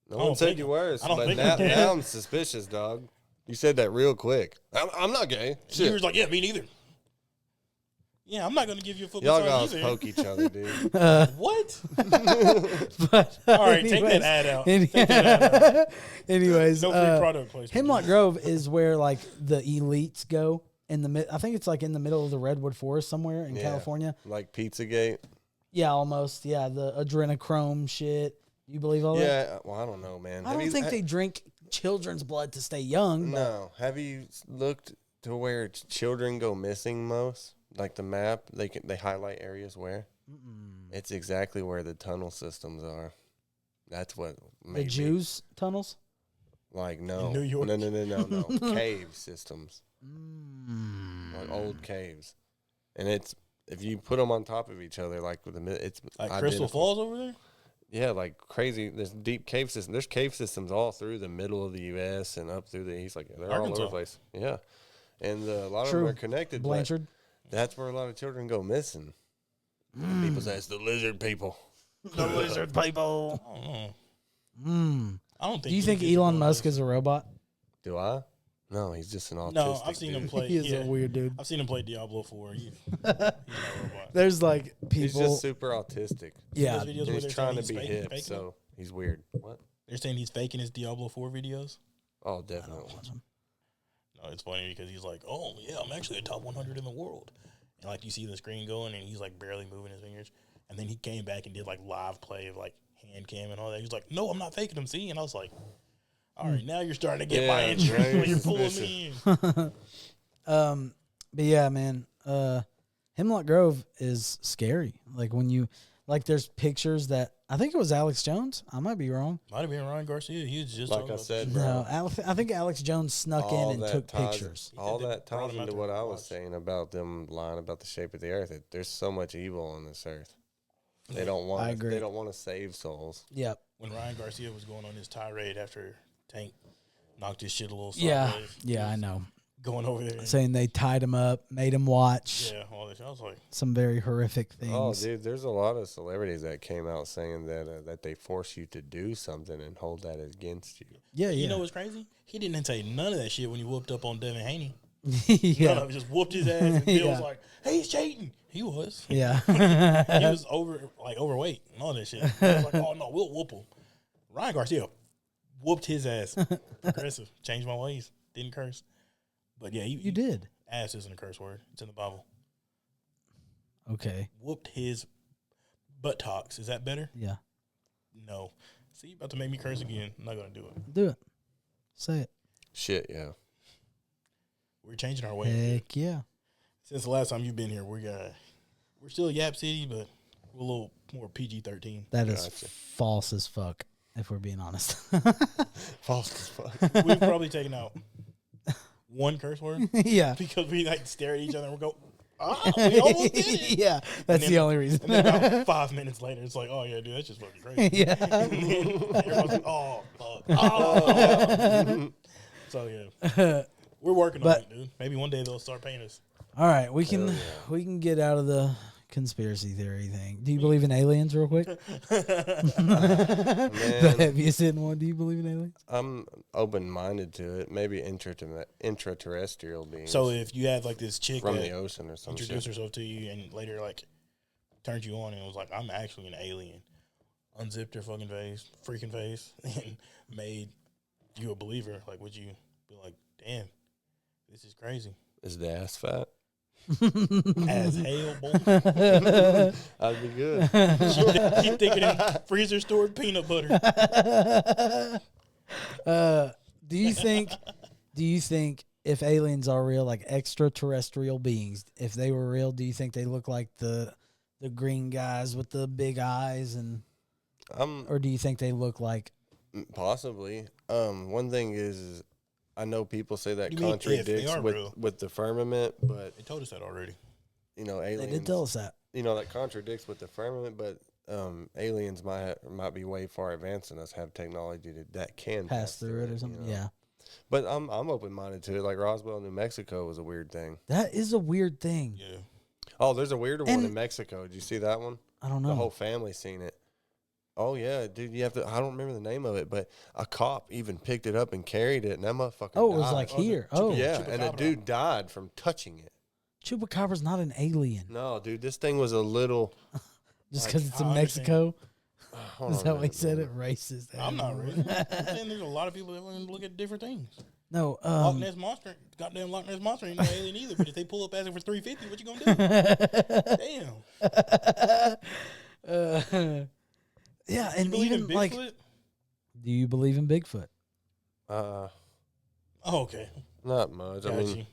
No I one don't said think- you were, I don't but think now, I'm gay. now I'm suspicious, dog. You said that real quick. I'm not gay. He Shit. was like, yeah, me neither. Yeah, I'm not going to give you a football Y'all size guys either. poke each other, dude. What? But All right, take that ad out. Take that ad out. Anyways, No free product placement. Hemlock Grove is where like the elites go in the I think it's like in the middle of the redwood forest somewhere in Yeah. California. Like Pizzagate. Yeah, almost. Yeah, the adrenochrome shit. You believe all that? Yeah, well, I don't know, man. I don't think they drink children's blood to stay young. But No. Have you looked to where children go missing most? Like the map, they highlight areas where. It's exactly where the tunnel systems are. That's what the made me- Jews tunnels. Like no, In New York? no. Cave systems, like old caves, and it's if you put them on top of each other, like with it's Like Crystal identical. Falls over there? Yeah, like crazy. There's deep cave systems. There's cave systems all through the middle of the U.S. and up through the east. Like they're all over Arkansas. the place. Yeah, and a lot of True. them are connected. but Blanchard. That's where a lot of children go missing. People say it's the lizard people. The lizard people. I don't know. Mm. I don't think. Do you these think kids are Elon going Musk to- is a robot? Do I? No, he's just an autistic. No, I've seen dude. him play. He is yeah. a weird dude. I've seen him play Diablo 4. He's not a robot. There's like He's people. just super autistic. Yeah, Those videos And where he's they're trying to saying be he's hip, faking so he's weird. What? They're saying he's faking his Diablo 4 videos. Oh, definitely. No, it's funny because he's like, oh, yeah, I'm actually a top 100 in the world. And, like, you see the screen going, and he's, like, barely moving his fingers. And then he came back and did, like, live play of, like, hand cam and all that. He's like, no, I'm not faking them, see? And I was like, all right, now you're starting to get my Yeah, interest right. when you're pulling me in. But yeah, man, Hemlock Grove is scary. Like when you there's pictures that I think it was Alex Jones. I might be wrong. Might have been Ryan Garcia. He was just Like talking I about said, this. bro. No, I think Alex Jones snuck in and took ties, pictures. All They that brought ties him out into there what to I was watch. saying about them lying about the shape of the earth. There's so much evil on this earth. They don't want. I agree. They don't want to save souls. Yep. When Ryan Garcia was going on his tirade after Tank knocked his shit a little Yeah. sideways. Yeah, I know. Going over there. Saying they tied him up, made him watch Yeah, all this. I was like, some very horrific things. Oh, dude, there's a lot of celebrities that came out saying that they force you to do something and hold that against you. Yeah, you yeah. know what's crazy? He didn't say none of that shit when he whooped up on Devin Haney. yeah. None of it. Just whooped his ass. And Bill was Yeah. like, hey, he's cheating. He was. Yeah. He was overweight and all that shit. I was like, oh, no, we'll whoop him. Ryan Garcia whooped his ass. Aggressive. Changed my ways. Didn't curse. But yeah, You did. Ass isn't a curse word. It's in the Bible. Okay. Whooped his buttocks. Is that better? Yeah. No. See, you about to make me curse again. I'm not going to do it. Do it. Say it. Shit, yeah. We're changing our ways. Heck yeah. Since the last time you've been here, we're still Yap City, but we're a little more PG-13. That is Gotcha. false as fuck, if we're being honest. False as fuck. We've probably taken out one curse word yeah. because we like stare at each other and we go, we almost did it. Yeah. That's then- the only reason. And then about 5 minutes later, it's like, oh, yeah, dude, that's just fucking crazy. yeah. And then everyone's like, oh, fuck. Oh. So, yeah. We're working on it, dude. Maybe one day they'll start paying us. All right, we can get out of the conspiracy theory thing. Do you believe in aliens, real quick? The Man, heaviest hitting one. Do you believe in aliens? I'm open-minded to it. Maybe intraterrestrial beings So if you had like this chick from that the ocean or some introduced shit. herself to you and later like turned you on and was like, I'm actually an alien, unzipped her fucking face, freaking face, and made you a believer, like would you be like, damn, this is crazy? Is the ass fat? As hell, boy. I'd be good. Keep thinking in freezer stored peanut butter. Do you think if aliens are real, like extraterrestrial beings, if they were real, do you think they look like the green guys with the big eyes, and or do you think they look like possibly? One thing is I know people say that You mean if they contradicts are real? with the firmament, but They told us that already. aliens. they did tell us that? That contradicts with the firmament, but aliens might be way far advanced than us, have technology that can Pass through it or something. Yeah, But I'm open minded to it. Like Roswell, New Mexico was a weird thing. that is a weird thing. Yeah. Oh, there's a weirder one And- in Mexico. Did you see that one? I don't know. The whole family's seen it. Oh yeah, dude. You have to. I don't remember the name of it, but a cop even picked it up and carried it, and that motherfucker. Oh, it was died. like here. Oh, Yeah, and a Chupacabra. dude died from touching it. Chupacabra's not an alien No, dude, this thing was a little. just like, because it's in I Mexico. Hold Is on that a why he minute, said man. it? Racist. I'm not racist. I'm saying there's a lot of people that want to look at different things. No. Loch Ness Monster, goddamn Loch Ness Monster ain't no alien either. But if they pull up asking for $350, what you gonna do? Damn. Yeah, You and believe even in like, Bigfoot? do you believe in Bigfoot? Oh, okay. Not much. Got you.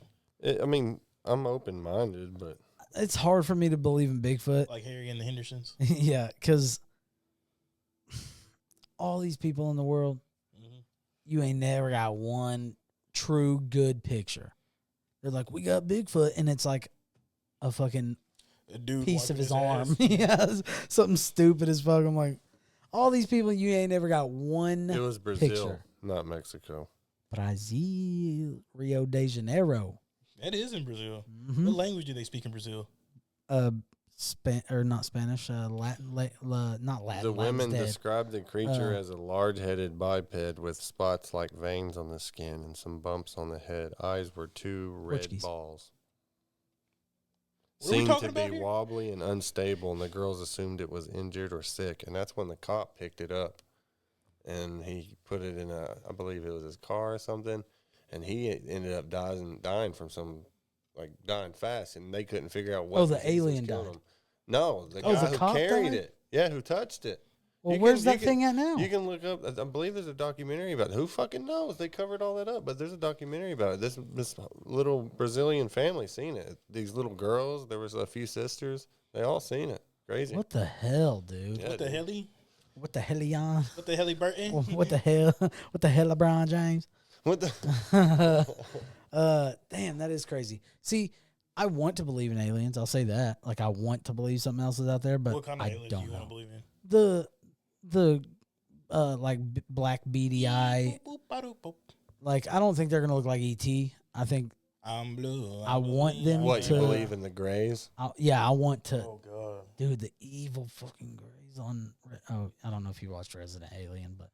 I mean, I'm open minded, but It's hard for me to believe in Bigfoot. Like Harry and the Hendersons. Yeah, because all these people in the world, Mhm. you ain't never got one true good picture. They're like, we got Bigfoot, and it's like a fucking A dude piece of wiping his arm. ass. Yeah, something stupid as fuck. I'm like, all these people, you ain't never got one it was Brazil, picture. not Mexico. Brazil, Rio de Janeiro. That is in Brazil. Mhm. What language do they speak in Brazil? Not Spanish, Latin, not Latin. The women Latin's dead. described the creature as a large-headed biped with spots like veins on the skin and some bumps on the head. Eyes were two red Portuguese. balls. What are we Seemed talking to be about here? wobbly and unstable, and the girls assumed it was injured or sick. And that's when the cop picked it up, and he put it in I believe it was his car or something, and he ended up dying from some, like dying fast, and they couldn't figure out what. Oh, the disease was alien killing died. him. No, the Oh, guy the who cop carried died? it. Yeah, who touched it. Well, You where's can- that thing at now? You can look up. I believe there's a documentary about it. Who fucking knows? They covered all that up, but there's a documentary about it. This little Brazilian family seen it. These little girls. There was a few sisters. They all seen it. Crazy. What the hell, dude? Yeah, What the dude. helly? What the hell, Leon? What the helly Burton? What the hell? What the hell, LeBron James? What the? Damn, that is crazy. See, I want to believe in aliens. I'll say that. Like, I want to believe something else is out there, but What kind of I aliens do don't you want to know. believe in? The like black beady eye. Boop, ba-doop, boop. Like, I don't think they're gonna look like ET. I think, I'm blue. I want them What to- you believe in the Greys? I want to. Oh god. Dude, the evil fucking Greys on. Oh, I don't know if you watched Resident Alien, but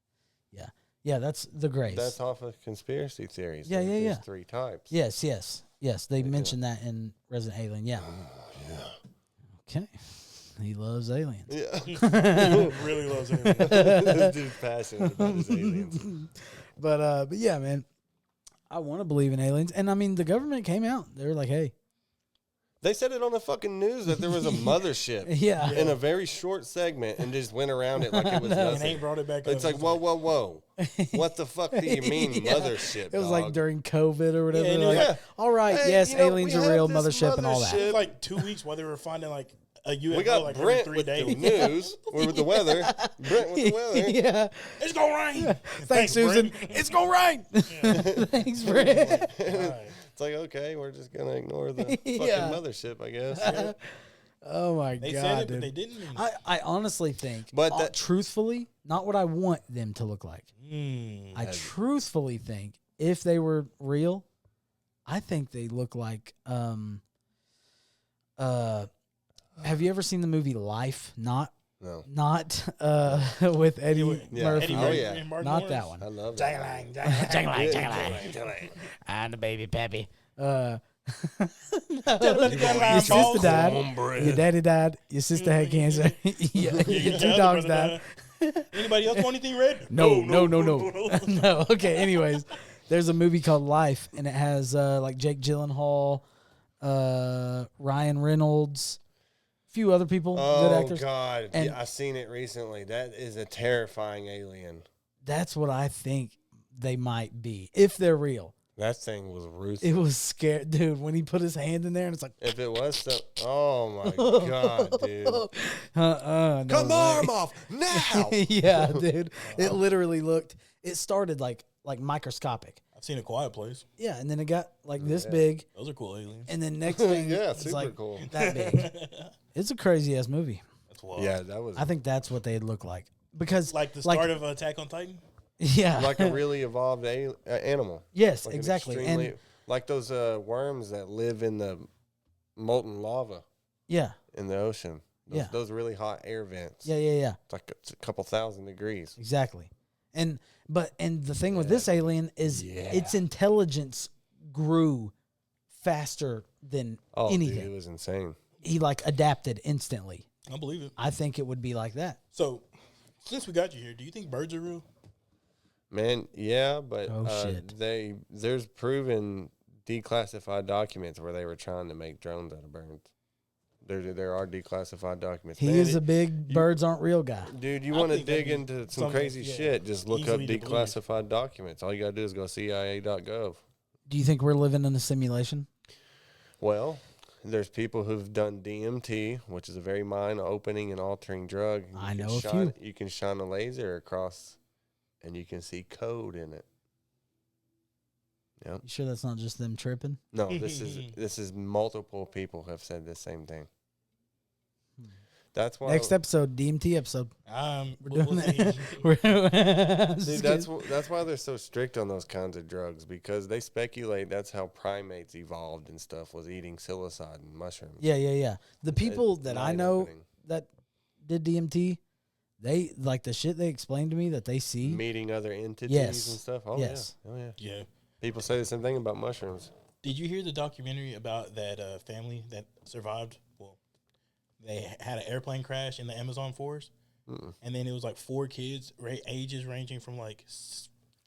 yeah, that's the Greys. That's off of conspiracy theories. Yeah, There's yeah. 3 types. Yes. They Yeah. mentioned that in Resident Alien. Yeah. Okay. He loves aliens. Yeah. Really loves aliens. This dude's passionate about his aliens. But yeah, man, I want to believe in aliens, and I mean, the government came out. They were like, "Hey, They said it on the fucking news that there was a mothership yeah, in a very short segment and just went around it like it was And nothing. ain't brought it back It's up. like, whoa. What the fuck do you mean, Yeah. mothership? It was like dog? during COVID or whatever. Yeah, and They're it was like, like, all right, hey, yes, you know, aliens we are have real, this mothership, and all It that. was mothership. like 2 weeks while they were finding like a UFO we got like Brent every 3 with days. the news, or with the weather. Brent with the weather. Yeah. It's gonna rain. Thanks, Susan. Brent. It's gonna rain. Thanks, Brett. Right. It's like, okay, we're just gonna ignore the fucking Yeah. mothership, I guess. Oh my They god, said it, dude. but they didn't. I honestly think, But that- truthfully, not what I want them to look like. I truthfully think if they were real, I think they look like have you ever seen the movie Life? Not No. with Eddie Yeah. Murphy. Eddie Oh, Murphy yeah. and Martin Not Lawrence. that one. I love that. Jang-a-lang, Jang-a-lang. And the baby Peppy. Your Jang-a-lang. sister died. Cornbread. Your daddy died. Your sister had cancer. Your Your 2 other dogs brother died. Anybody else want anything red? No. No. Okay. Anyways, there's a movie called Life, and it has like Jake Gyllenhaal, Ryan Reynolds, a few other people, good actors. Oh, God. And I seen it recently. That is a terrifying alien. that's what I think they might be, if they're real. That thing was ruthless. It was scary. Dude, when he put his hand in there and it's like... If it was so... Oh, my God, dude. No Come way. arm off now! Yeah, dude. It literally looked... It started like microscopic. I've seen A Quiet Place. Yeah, and then it got like this big. Those are cool aliens. And then next thing Yeah, it's super like cool. that big. It's a crazy-ass movie. That's wild. Yeah, that was... I think that's what they'd look like. Because... Like the start of Attack on Titan? Yeah. like a really evolved animal. Yes, Like an exactly. extremely- And like those worms that live in the molten lava yeah. in the ocean. Yeah. Those really hot air vents. Yeah. It's like it's a couple thousand degrees. Exactly. And the thing with this alien is its intelligence grew faster than anything. Dude, it was insane. He like adapted instantly. I believe it. I think it would be like that. So, since we got you here, do you think birds are real? Man, yeah, but shit. there's proven declassified documents where they were trying to make drones out of birds. There are declassified documents. He is a big birds aren't real guy. Dude, you I want to think that'd dig be into some something, crazy yeah, shit, just look up easily to believe. declassified documents. All you got to do is go CIA.gov. Do you think we're living in a simulation? Well, there's people who've done DMT, which is a very mind-opening and altering drug. I You know can a few. You can shine a laser across, and you can see code in it. Yep. You sure that's not just them tripping? No, this is multiple people have said the same thing. That's why. Next episode, DMT episode. We're doing that. Dude, that's why they're so strict on those kinds of drugs, because they speculate that's how primates evolved and stuff, was eating psilocybin and mushrooms. Yeah. The people that I know mind-opening. that did DMT, they like the shit they explained to me that they see. Meeting other entities Yes. and stuff. Oh, Yes. yeah. Oh, yeah. Yeah. People say the same thing about mushrooms. Did you hear the documentary about that family that survived? Well, they had an airplane crash in the Amazon forest, and then it was like 4 kids, ages ranging from like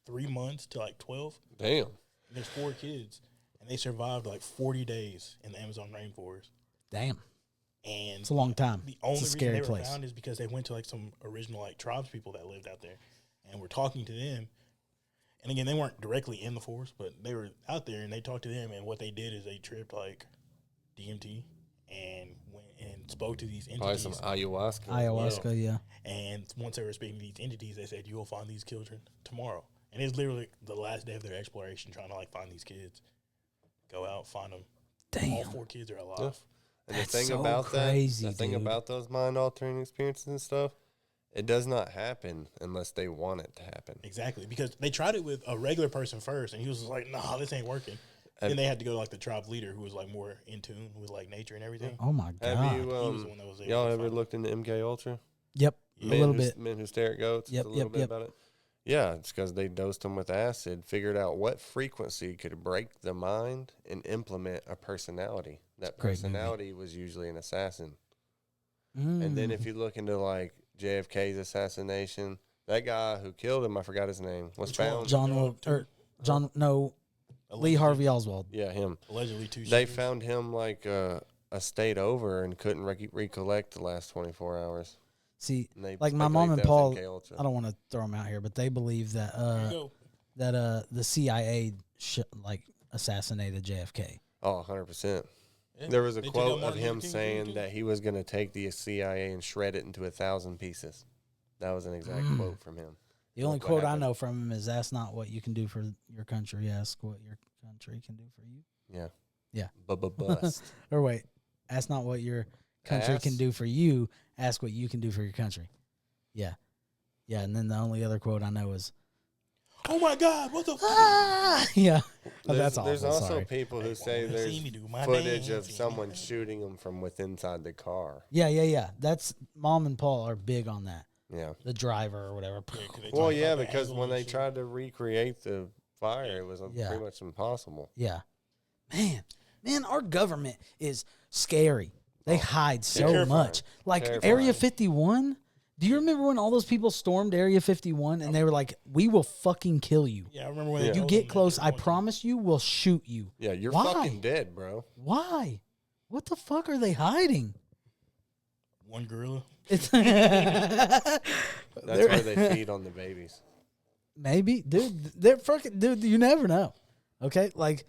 3 months to like 12. Damn. And there's 4 kids, and they survived like 40 days in the Amazon rainforest. Damn, And it's a long time. the only It's a reason scary they were place. found is because they went to like some original like tribes people that lived out there, and were talking to them. And again, they weren't directly in the forest, but they were out there, and they talked to them. And what they did is they tripped like DMT and went and spoke to these Probably entities. some ayahuasca. Ayahuasca, yeah. And once they were speaking to these entities, they said, "You will find these children tomorrow." And it's literally the last day of their exploration, trying to like find these kids. Go out, find them. Damn. All 4 kids are alive. Yeah. And That's the thing so about crazy, that, the thing dude. about those mind-altering experiences and stuff, it does not happen unless they want it to happen. Exactly, because they tried it with a regular person first, and he was like, "Nah, this ain't working." Then they had to go to like the tribe leader, who was like more in tune with like nature and everything. Oh my god. Have you, He was the one that was able y'all to ever find it. looked into MK Ultra? Yep, a little Men bit. Men Who Stare at Goats. Yep, a little yep, bit yep. about it. Yeah, it's because they dosed them with acid, figured out what frequency could break the mind and implement a personality. That Great movie. personality was usually an assassin. Mm. And then if you look into like JFK's assassination, that guy who killed him, I forgot his name, was Which one? found. Lee Harvey Oswald. Yeah, him. Allegedly 2 They shooters. found him like a state over and couldn't recollect the last 24 hours. See, And they like my speculate mom and that was Paul, MK Ultra. I don't want to throw them out here, but they believe that There you go. the CIA assassinated JFK. Oh, 100%. Yeah. There was a They took quote out of Martin him Luther King saying too. that he was going to take the CIA and shred it into 1,000 pieces. That was an exact quote from him. The only Look what quote I happened. know from him is, "That's not what you can do for your country. Ask what your country can do for you." Yeah. Yeah. Bust. Or wait, that's not what your country can Ask- do for you. Ask what you can do for your country. Yeah. Yeah, and then the only other quote I know is, Oh my God! What the? Fuck? "Ah!" Yeah. Oh, that's awful. There's also Sorry. people who say wanna there's see me do my footage of dance. someone shooting them from within inside the car. Yeah. That's Mom and Paul are big on that. Yeah. The driver or whatever. Yeah, 'cause they Well, talk yeah, about the because angle when and they shit. tried to recreate the fire, it was Yeah. pretty much impossible. Yeah. Man, our government is scary. They hide so terrifying. much. Like Terrifying. Area 51, Do you remember when all those people stormed Area 51 and they were like, "We will fucking kill you"? Yeah, I remember when You get close, I promise you, we'll shoot you. Yeah, you're Why? fucking dead, bro. Why? What the fuck are they hiding? one gorilla. It's That's where they feed on the babies. maybe, dude. They're fucking, dude. You never know. Okay, like,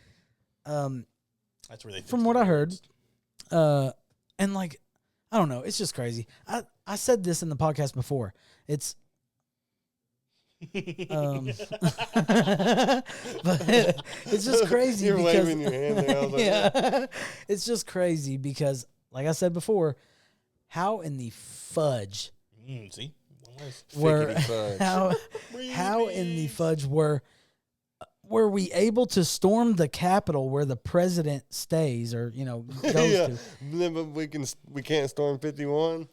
That's where they. from what I heard, and like, I don't know. It's just crazy. I said this in the podcast before. It's but it's just crazy. You're because, waving your hand there. I was like, yeah, it's just crazy because, like I said before, how in the fudge See, were Fickety fudge. how in the fudge were we able to storm the Capitol where the president stays or goes Yeah, to? but we can't storm 51.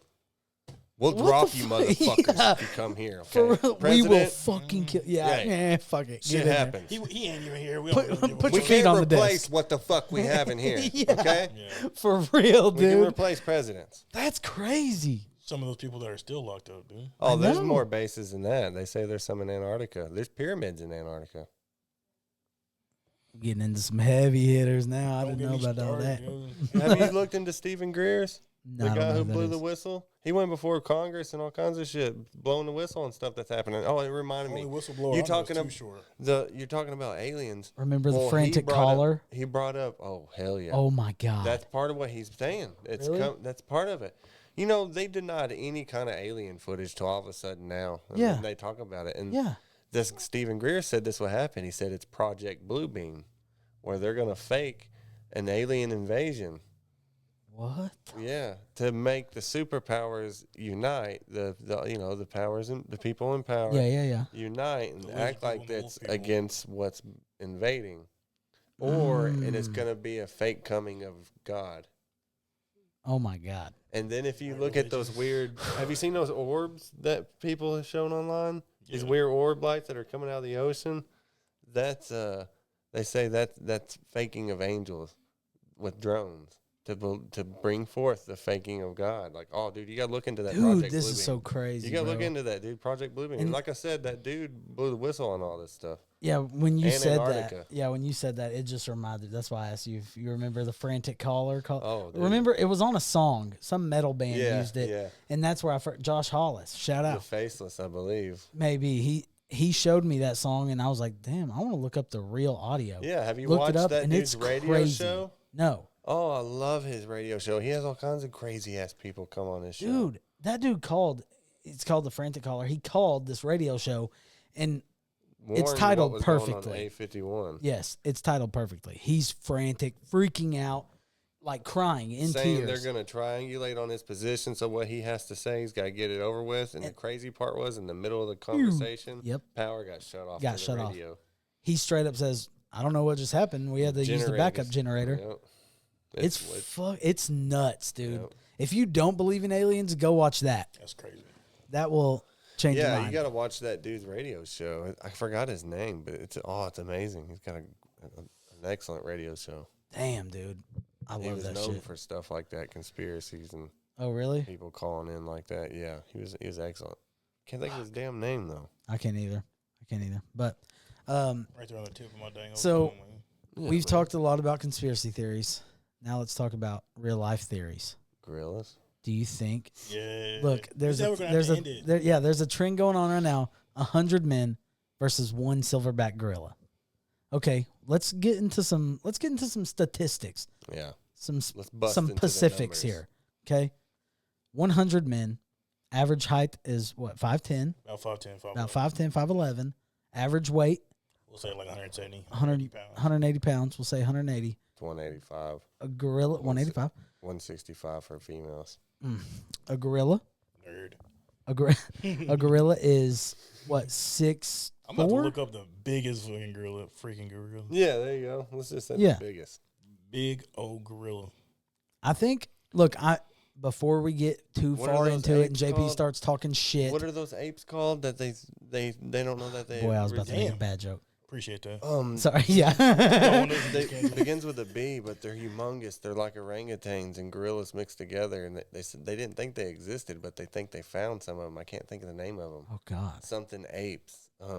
We'll What drop the you, fu- motherfuckers, Yeah. if you come here. For Okay, real, we President, will fucking kill. Yeah, fuck it. shit Get in there. happens. he ain't even here. We Put- don't really put We your feet can't on the replace desk. what the fuck we have in here. Yeah. Okay, Yeah. For real, we can dude. replace presidents. That's crazy. Some of those people that are still locked up, dude. Oh, there's know. more bases than that. They say there's some in Antarctica. There's pyramids in Antarctica. Getting into some heavy hitters now. I Don't didn't know get me about all that. started, dude. Have you looked into Stephen Greer's? No, The I don't guy know who that blew is. the whistle? He went before Congress and all kinds of shit, blowing the whistle and stuff that's happening. Oh, it reminded Only me. whistleblower. You're I know is talking too ab- short. You're talking about aliens. Remember the Well, frantic he brought up- caller? He brought up, oh, hell yeah. Oh my god. That's part of what he's saying. It's Really? that's part of it. They denied any kind of alien footage till all of a sudden now. And Yeah. then they talk about it. And yeah. this Stephen Greer said this would happen. He said it's Project Bluebeam, where they're going to fake an alien invasion. What? Yeah, to make the superpowers unite, the powers and the people in power Yeah. unite and The act lazy like people and the that's wolf people. against what's invading. Or and it's going to be a fake coming of God. Oh my god. And then if you Like look at those religious. weird, have you seen those orbs that people have shown online? These Yeah. weird orb lights that are coming out of the ocean. That's they say that's faking of angels with drones to bring forth the faking of God. Like, oh, dude, you got to look into that. Dude, Project this Bluebeam. is so crazy. You got to look bro. into that, dude. Project Bluebeam. And- And like I said, that dude blew the whistle on all this stuff. Yeah, when you And said Antarctica. that. Yeah, when you said that, it just reminded. That's why I asked you if you remember the frantic caller. Oh, dude. Remember, it was on a song. Some metal band Yeah, used it, yeah. and that's where I first. Josh Hollis, shout The out. Faceless, I believe. Maybe he showed me that song, and I was like, damn, I want to look up the real audio. Yeah, have you Looked watched it up, that and dude's it's radio crazy. show? No, Oh, I love his radio show. He has all kinds of crazy ass people come on his show. dude, that dude called. It's called the Frantic Caller. He called this radio show, and it's Warned titled what was going on perfectly. A51. yes, it's titled perfectly. He's frantic, freaking out, like crying in Saying tears. they're going to triangulate on his position, so what he has to say, he's got to get it over with. And the crazy part was, in the middle of the conversation, Yep. power got shut off. Got to shut the off. radio. He straight up says, "I don't know what just happened. We had to use the backup generator." Yep. It's nuts, dude. Yep. If you don't believe in aliens, go watch that. That's crazy. That will change your Yeah, mind. you got to watch that dude's radio show. I forgot his name, but it's amazing. He's got an excellent radio show. Damn, dude. I He love was that known shit. for stuff like that, conspiracies and Oh, really? people calling in like that. Yeah, he was excellent. Can't think of his damn name though. I can't either. But Right there on the tip of my dang. So- phone, man. Yeah, we've man. talked a lot about conspiracy theories. Now let's talk about real life theories. Gorillas. Do you think? Yeah. Look, there's We're a gonna there's have a to end it. there's a trend going on right now. 100 men versus one silverback gorilla. Okay, let's get into some statistics. Yeah. Some Let's bust into the Pacifics numbers. here. Okay, 100 men. Average height is what, 5'10", About 5'10", 5'11". about 5'10", 5'11". Average weight We'll say like 170, 100 pounds. 180 pounds. We'll say 180. 185, A gorilla 185. 165 for females. A gorilla. Nerd. A gorilla is what, 6'4"? I'm about to look up the biggest fucking gorilla. Freaking gorilla. Yeah, there you go. Let's just say Yeah. the biggest. Big old gorilla. I think. Look, before we get too What are far those into it and apes JP called? starts talking shit. What are those apes called that they don't know that they? Boy, I was about to make a Damn. bad joke. Appreciate that. Sorry, yeah. It begins with a B, but they're humongous. They're like orangutans and gorillas mixed together. And they said they didn't think they existed, but they think they found some of them. I can't think of the name of them. Oh God. Something apes. I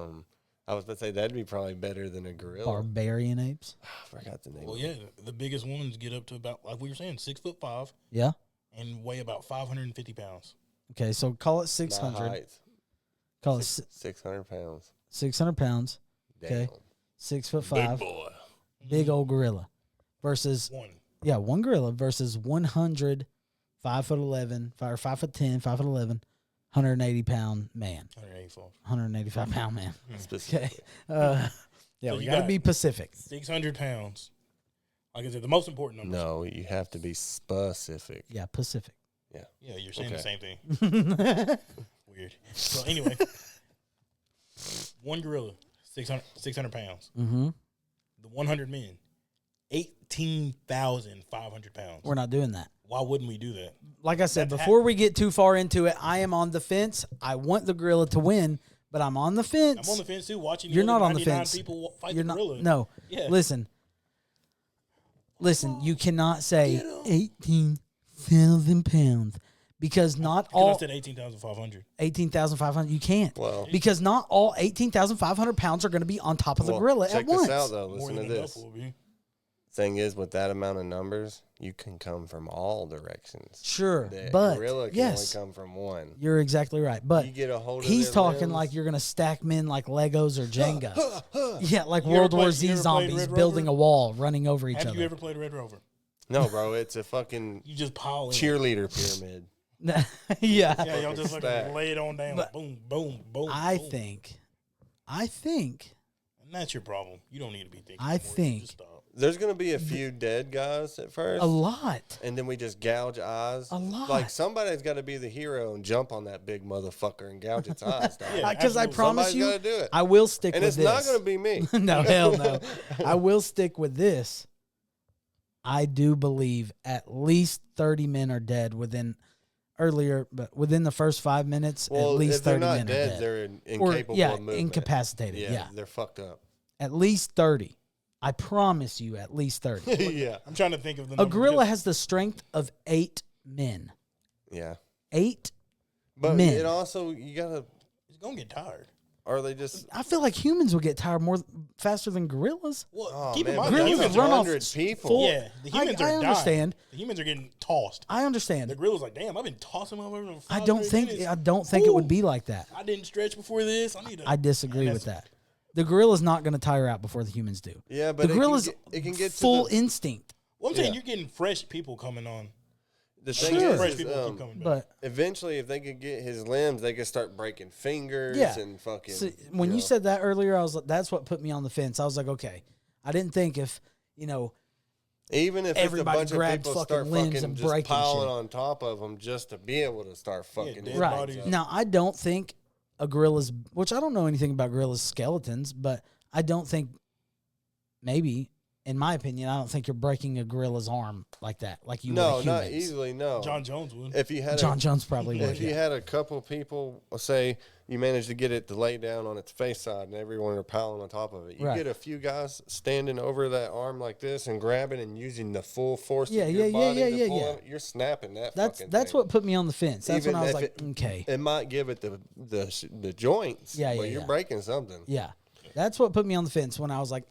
was about to say that'd be probably better than a gorilla. Barbarian apes. I forgot the name. Well, yeah, the biggest ones get up to about, like we were saying, 6'5" Yeah. and weigh about 550 pounds. Okay, so call it Not 600. height. Call it 600 pounds. 600 pounds. Okay. Damn. 6'5". Big boy. Big old gorilla. Versus one gorilla versus 100, 5'11", or 5'10", 5'11", 180 pound man. 185 pound man. Specifically. Okay. Yeah, So we you gotta got be Pacific. 600 pounds. Like I said, the most important number. No, you have to be specific. Yeah, Pacific. Yeah, you're saying Okay. the same thing. Weird. So anyway, one gorilla, 600 pounds. Mm-hmm. The 100 men, 18,500 pounds. We're not doing that. Why wouldn't we do that? Like I said, before we get too far into it, I am on the fence. I want the gorilla to win, but I'm on the fence. I'm on the fence too, watching You're the not other on the 99 fence. people fight You're the not. gorilla. No. Yeah. Listen. You cannot say 18,000 pounds because not Because all I said 18,500. 18,500. You can't. Well, Because not all 18,500 pounds are going to be on top of the gorilla check at once. this out, though. More Listen than to enough this. will be. Thing is, with that amount of numbers, you can come from all directions. Sure, The but gorilla can yes, only come from one. you're exactly right. But You get a hold of he's their talking limbs. like you're going to stack men like Legos or Jenga. Yeah, like You World ever War played- Z you ever played zombies Red building Rover? a wall, running over each Have other. you ever played Red Rover? No, bro, it's a fucking You just pile in. cheerleader pyramid. Yeah. Yeah, y'all just stack. like lay it on down. But Boom, boom, boom. I boom. think, And that's your problem. You don't need to be thinking. I more. think- Just stop. There's going to be a few dead guys at first. a lot. And then we just gouge eyes. A lot. Like, somebody's got to be the hero and jump on that big motherfucker and gouge its eyes. Dog. Yeah. Because I absolutely. promise Somebody's you, gotta do it. I will stick And with it's this. not going to be me. No, hell no. I will stick with this. I do believe at least 30 men are dead within the first 5 minutes. Well, at least if they're 30 not men dead, are dead. they're incapable of movement. Incapacitated. Yeah. They're fucked up. At least 30. I promise you, at least 30. Yeah. I'm trying to think of the A number gorilla because- has the strength of 8 men. Yeah. 8 But men. it also, you got to, He's gonna get tired. are they just, I feel like humans will get tired faster than gorillas. Well, oh, keep in man, mind, but the Gorillas humans that's run off 100 people. full- Yeah, the humans I are dying. understand. The humans are getting tossed. I understand. The gorilla's like, damn, I've been tossing my over. I don't think it would be like that. I didn't stretch before this. I need to. I disagree Man, with that's- that. The gorilla's not going to tire out before the humans do. Yeah, but The gorilla's it can get full to the, instinct. Well, I'm saying Yeah. you're getting fresh people coming on. the thing Sure. Fresh is, people keep coming back. But eventually, if they could get his limbs, they could start breaking fingers Yeah. and fucking. so when you said that earlier, I was like, that's what put me on the fence. I was like, okay, I didn't think if even if everybody it's a bunch of grabbed people fucking start limbs fucking and just breaking piling shit. on top of them just to be able to start fucking. dead his right bodies. now, I don't think a gorilla's, which I don't know anything about gorilla's skeletons, but I don't think maybe. In my opinion, I don't think you're breaking a gorilla's arm like that, like you No, would not humans. easily. No. John Jones would. If you had John Jones probably would. if you Yeah. had a couple people, say you managed to get it to lay down on its face side, and everyone are piling on top of it, you Right. get a few guys standing over that arm like this and grabbing and using the full force Yeah, of your yeah, body yeah, to yeah, pull yeah. it, you're snapping that. That's fucking that's thing. what put me on the fence. That's Even when I was if like, okay, It might give it the joints. Yeah, but yeah, you're yeah. breaking something. yeah, that's what put me on the fence when I was like,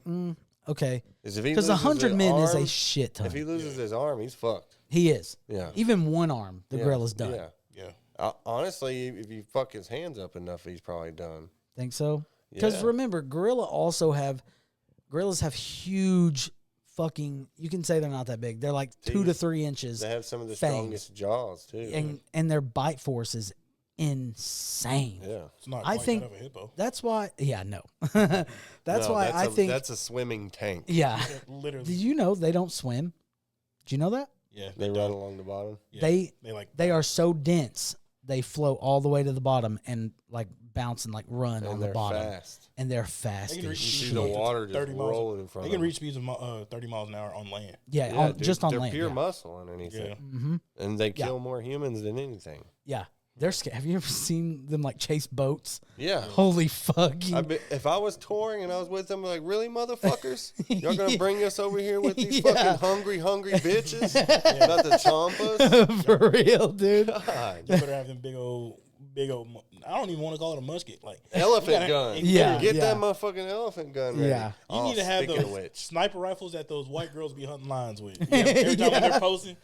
okay, Is if he because loses 100 his men is a arm- shit ton. If he loses his arm, he's fucked. He is. Yeah. Even one arm, the Yeah. gorilla's done. Yeah. Yeah. Honestly, if you fuck his hands up enough, he's probably done. Think so? Because Yeah. remember, gorillas have huge fucking. You can say they're not that big. They're like 2 to 3 inches, They have some of the fangs. strongest jaws too. and their bite force is insane. Yeah. It's not I like think that of a hippo. that's why. Yeah, no. That's No, why I think. that's a swimming tank. Yeah. Literally. Did you know they don't swim? Did you know that? Yeah. They run along the bottom. Yeah. They like. they are so dense. They float all the way to the bottom and like bounce and like run And on the they're bottom. fast. And they're fast They can as reach You see shit. the speeds of water just 30 miles. rolling in front They of can them. reach speeds of 30 miles an hour on land. Yeah, Yeah, just on they're land. pure Yeah. muscle underneath Yeah. it. Mm-hmm. And they kill more humans than anything. Yeah. They're scared. Have you ever seen them like chase boats? Yeah. Holy fuck! If I was touring and I was with them, like, really, motherfuckers? Y'all gonna bring us over here with these fucking hungry bitches about to chomp us? For real, dude. God. You better have them big old. I don't even want to call it a musket. Like Elephant gun. Yeah. Get that motherfucking elephant gun ready. Yeah. You need to have speaking of those which. sniper rifles that those white girls be hunting lions with. Every time when they're posting,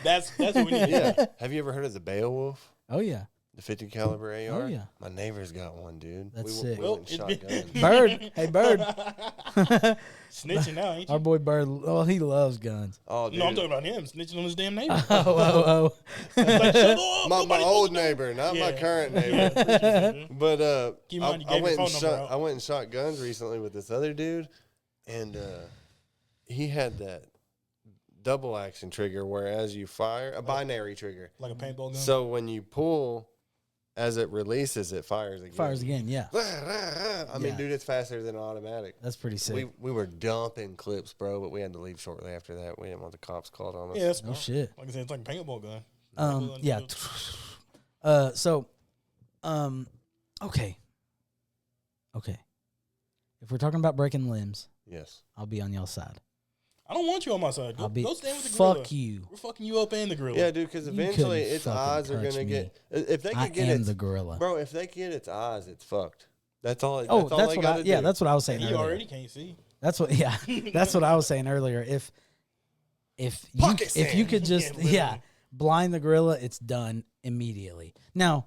that's what we need. Yeah. Have you ever heard of the Beowulf? Oh yeah. The 50 caliber AR? Oh, yeah. My neighbor's got one, dude. That's we sick. We went and shot guns. Bird. Hey, Bird. Snitching now, ain't you? Our boy Bird. Oh, he loves guns. Oh, dude. No, I'm talking about him snitching on his damn neighbor. Oh. Like, shut up, My old neighbor, not my current neighbor. But Keep in mind you I gave went your and phone number shot. out. I went and shot guns recently with this other dude, and he had that double action trigger, whereas you fire a binary trigger. Like a paintball gun. So when you pull, as it releases, it fires again. Fires again. Yeah. I mean, dude, it's faster than automatic. That's pretty sick. We were dumping clips, bro, but we had to leave shortly after that. We didn't want the cops called on us. Yeah, that's No shit. Like I said, it's like a paintball gun. Yeah. Okay. If we're talking about breaking limbs, Yes. I'll be on y'all's side. I don't want you on my side. I'll be. Go stand with the gorilla. Fuck you. We're fucking you up and the gorilla. Yeah, dude, because You eventually couldn't its fucking eyes are touch gonna me. get. If they I could get am its the gorilla. bro, if they get its eyes, it's fucked. That's all. Oh, that's all that's they what gotta do. Yeah, that's what I was saying You earlier. already can't see. That's what. Yeah, that's what I was saying earlier. If you could just blind the gorilla, it's done immediately. Now,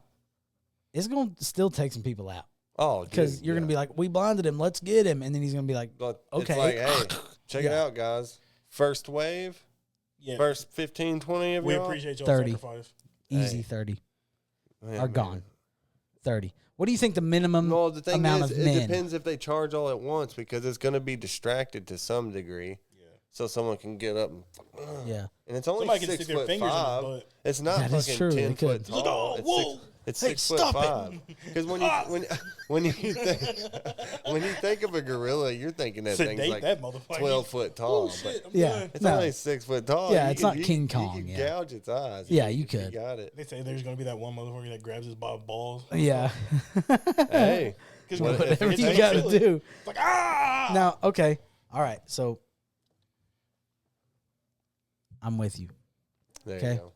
it's gonna still take some people out Oh, because you're gonna be like, we blinded him, let's get him, and then he's gonna be like, But okay. It's like, hey, check it Yeah. out, guys. First wave, Yeah. first 15, 20 of We y'all. appreciate your 30. sacrifice. easy Hey. 30 Man, are man. gone. 30. What do you think the minimum No, the thing amount is, of it men? depends if they charge all at once because it's going to be distracted to some degree. Yeah. So someone can get up and, Yeah. and it's only Somebody can 6 stick their foot fingers in his 5. butt. It's not That is fucking true, they 10 could. foot Look, tall. oh, It's whoa. It's Hey, 6 foot stop 5. Because when you think of a gorilla, you're thinking that thing's Sedate like that motherfucker. 12 foot tall. Oh, shit. I'm Yeah. done. It's No. only 6 foot tall. Yeah, You it's can- not you King can- Kong, You can yeah. gouge its eyes. Yeah, if you if could. got it. They say there's going to be that one motherfucker that grabs his balls. Yeah. Hey, Because What- Whatever if you it's- got to do. It's like, ah! Now, okay. All right. So I'm with you. there Okay. you go.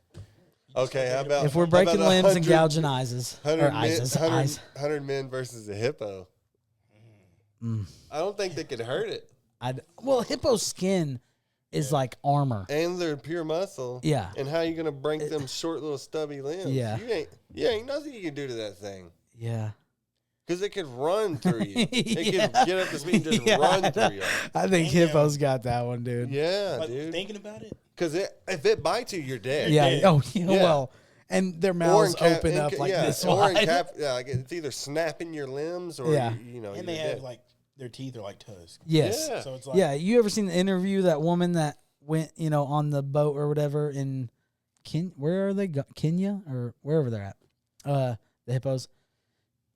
Okay, how about If we're how breaking about limbs and 100 gouging eyes, 100 or men, eyes, 100 men versus a hippo. I don't think they could hurt it. well, hippo skin is like armor. And they're pure muscle. Yeah. And how you gonna break them short little stubby limbs? Yeah. You ain't nothing you can do to that thing. Yeah. Because it could run through you. It Yeah. could get up to speed and just Yeah, run through you. I think Damn. hippo's got that one, dude. Yeah, Like, dude. thinking about it, Because if it bites you, you're dead. Yeah. Yeah. Oh, yeah, Yeah. well, and their mouths open up like this Or in wide. like it's either snapping your limbs or Yeah. you know. and you're they have dead. like their teeth are like tusks. Yes. Yeah. So it's like, Yeah. You ever seen the interview that woman that went, on the boat or whatever in where are they? Kenya or wherever they're at? The hippos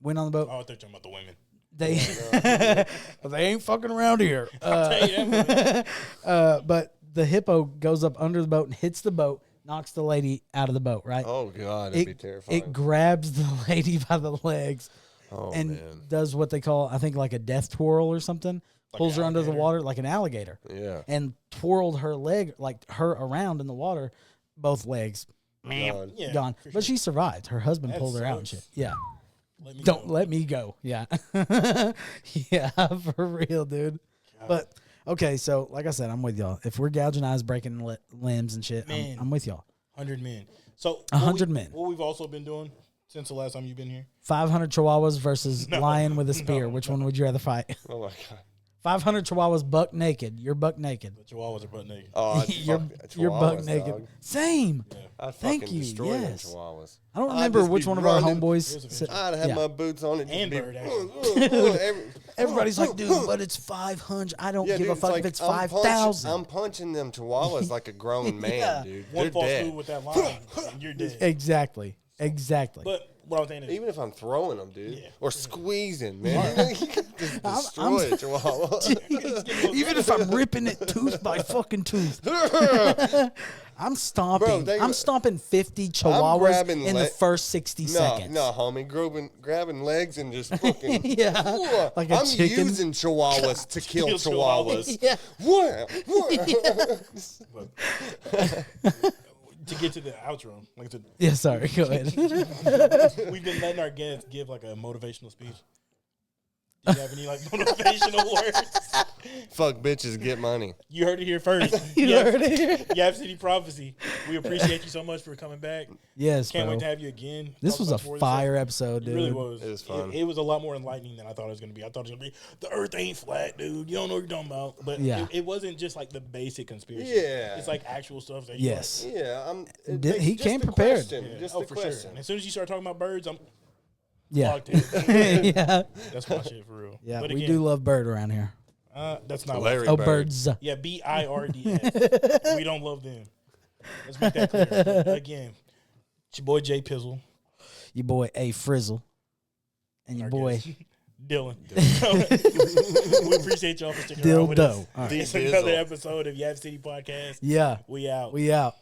went on the boat. oh, they're talking about the women. They they ain't fucking around here. tell you that But the hippo goes up under the boat and hits the boat, knocks the lady out of the boat. Right? Oh god, it'd be terrifying. It grabs the lady by the legs Oh and man. does what they call, I think, like a death twirl or something. Pulls an her under the alligator? water like an alligator, Yeah. and twirled her leg, like her around in the water, both legs God. Yeah, gone. for But sure. she survived. Her husband That pulled her out and sucks. shit. Yeah. Let me Don't go. let me go. Yeah. Yeah, for real, dude. But okay, so like I said, I'm with y'all. If we're gouging eyes, breaking limbs and shit, Man. I'm with y'all. 100 men. So 100 men. What we've also been doing since the last time you've been here? 500 chihuahuas versus No, lion with a spear. no, Which one would you rather fight? Oh my god. 500 chihuahuas buck naked. You're buck naked. The chihuahuas are butt naked. Oh, I'd you're fuck you're buck chihuahuas, naked. dog. Same. I'd Thank fucking you, destroy them yes. chihuahuas. I don't I'd remember just which be one of our running. homeboys. There's a said- video. I'd have yeah. my boots on it. just And be- bird, actually. Everybody's like, dude, but it's 500. I don't Yeah, give dude, a fuck like, if it's I'm 5,000. I'm punching them chihuahuas like a grown man, Yeah. dude. One They're false dead. move with that line, and you're dead. Exactly. But what I'm saying is, Even if I'm throwing them, dude, Yeah. or squeezing, man, you can just destroy a chihuahua. Even if I'm ripping it tooth by fucking tooth. I'm stomping. Bro, I'm stomping 50 chihuahuas grabbing in the first 60 seconds. No, homie, grabbing legs and just fucking. Yeah, like a I'm chicken. using chihuahuas to kill Kill chihuahuas. Yeah. What? to get to the outro, like to, Yeah, sorry. Go ahead. we've been letting our guests give like a motivational speech. Do you have any like motivational words? Fuck bitches, get money. You heard it here first. You heard it here. Yap City Prophecy. We appreciate you so much for coming back. Yes, Can't bro. wait to have you again. This Talk was a about more of this fire stuff. episode, It dude. really was. It was fun. It was a lot more enlightening than I thought it was going to be. I thought it was going to be the Earth ain't flat, dude. You don't know what you're talking about. But Yeah. it wasn't just like the basic conspiracy. Yeah. It's like actual stuff that you Yes. Yeah, He just came the prepared. question, Like, Just oh, the for question. sure. And as soon as you start talking about birds, I'm Yeah. locked in. Yeah. That's my shit for real. Yeah. But We again, do love bird around here. that's not Larry Oh, Bird. birds. Yeah, BIRDS. We don't love them. Let's make that clear. But again, it's your boy Jay Pizzle. Your boy A Frizzle. And your Our boy guest, Dillon. We appreciate y'all for sticking around with us. Dildo. All right. This is another episode of Yap City Podcast. Yeah. We out. We out.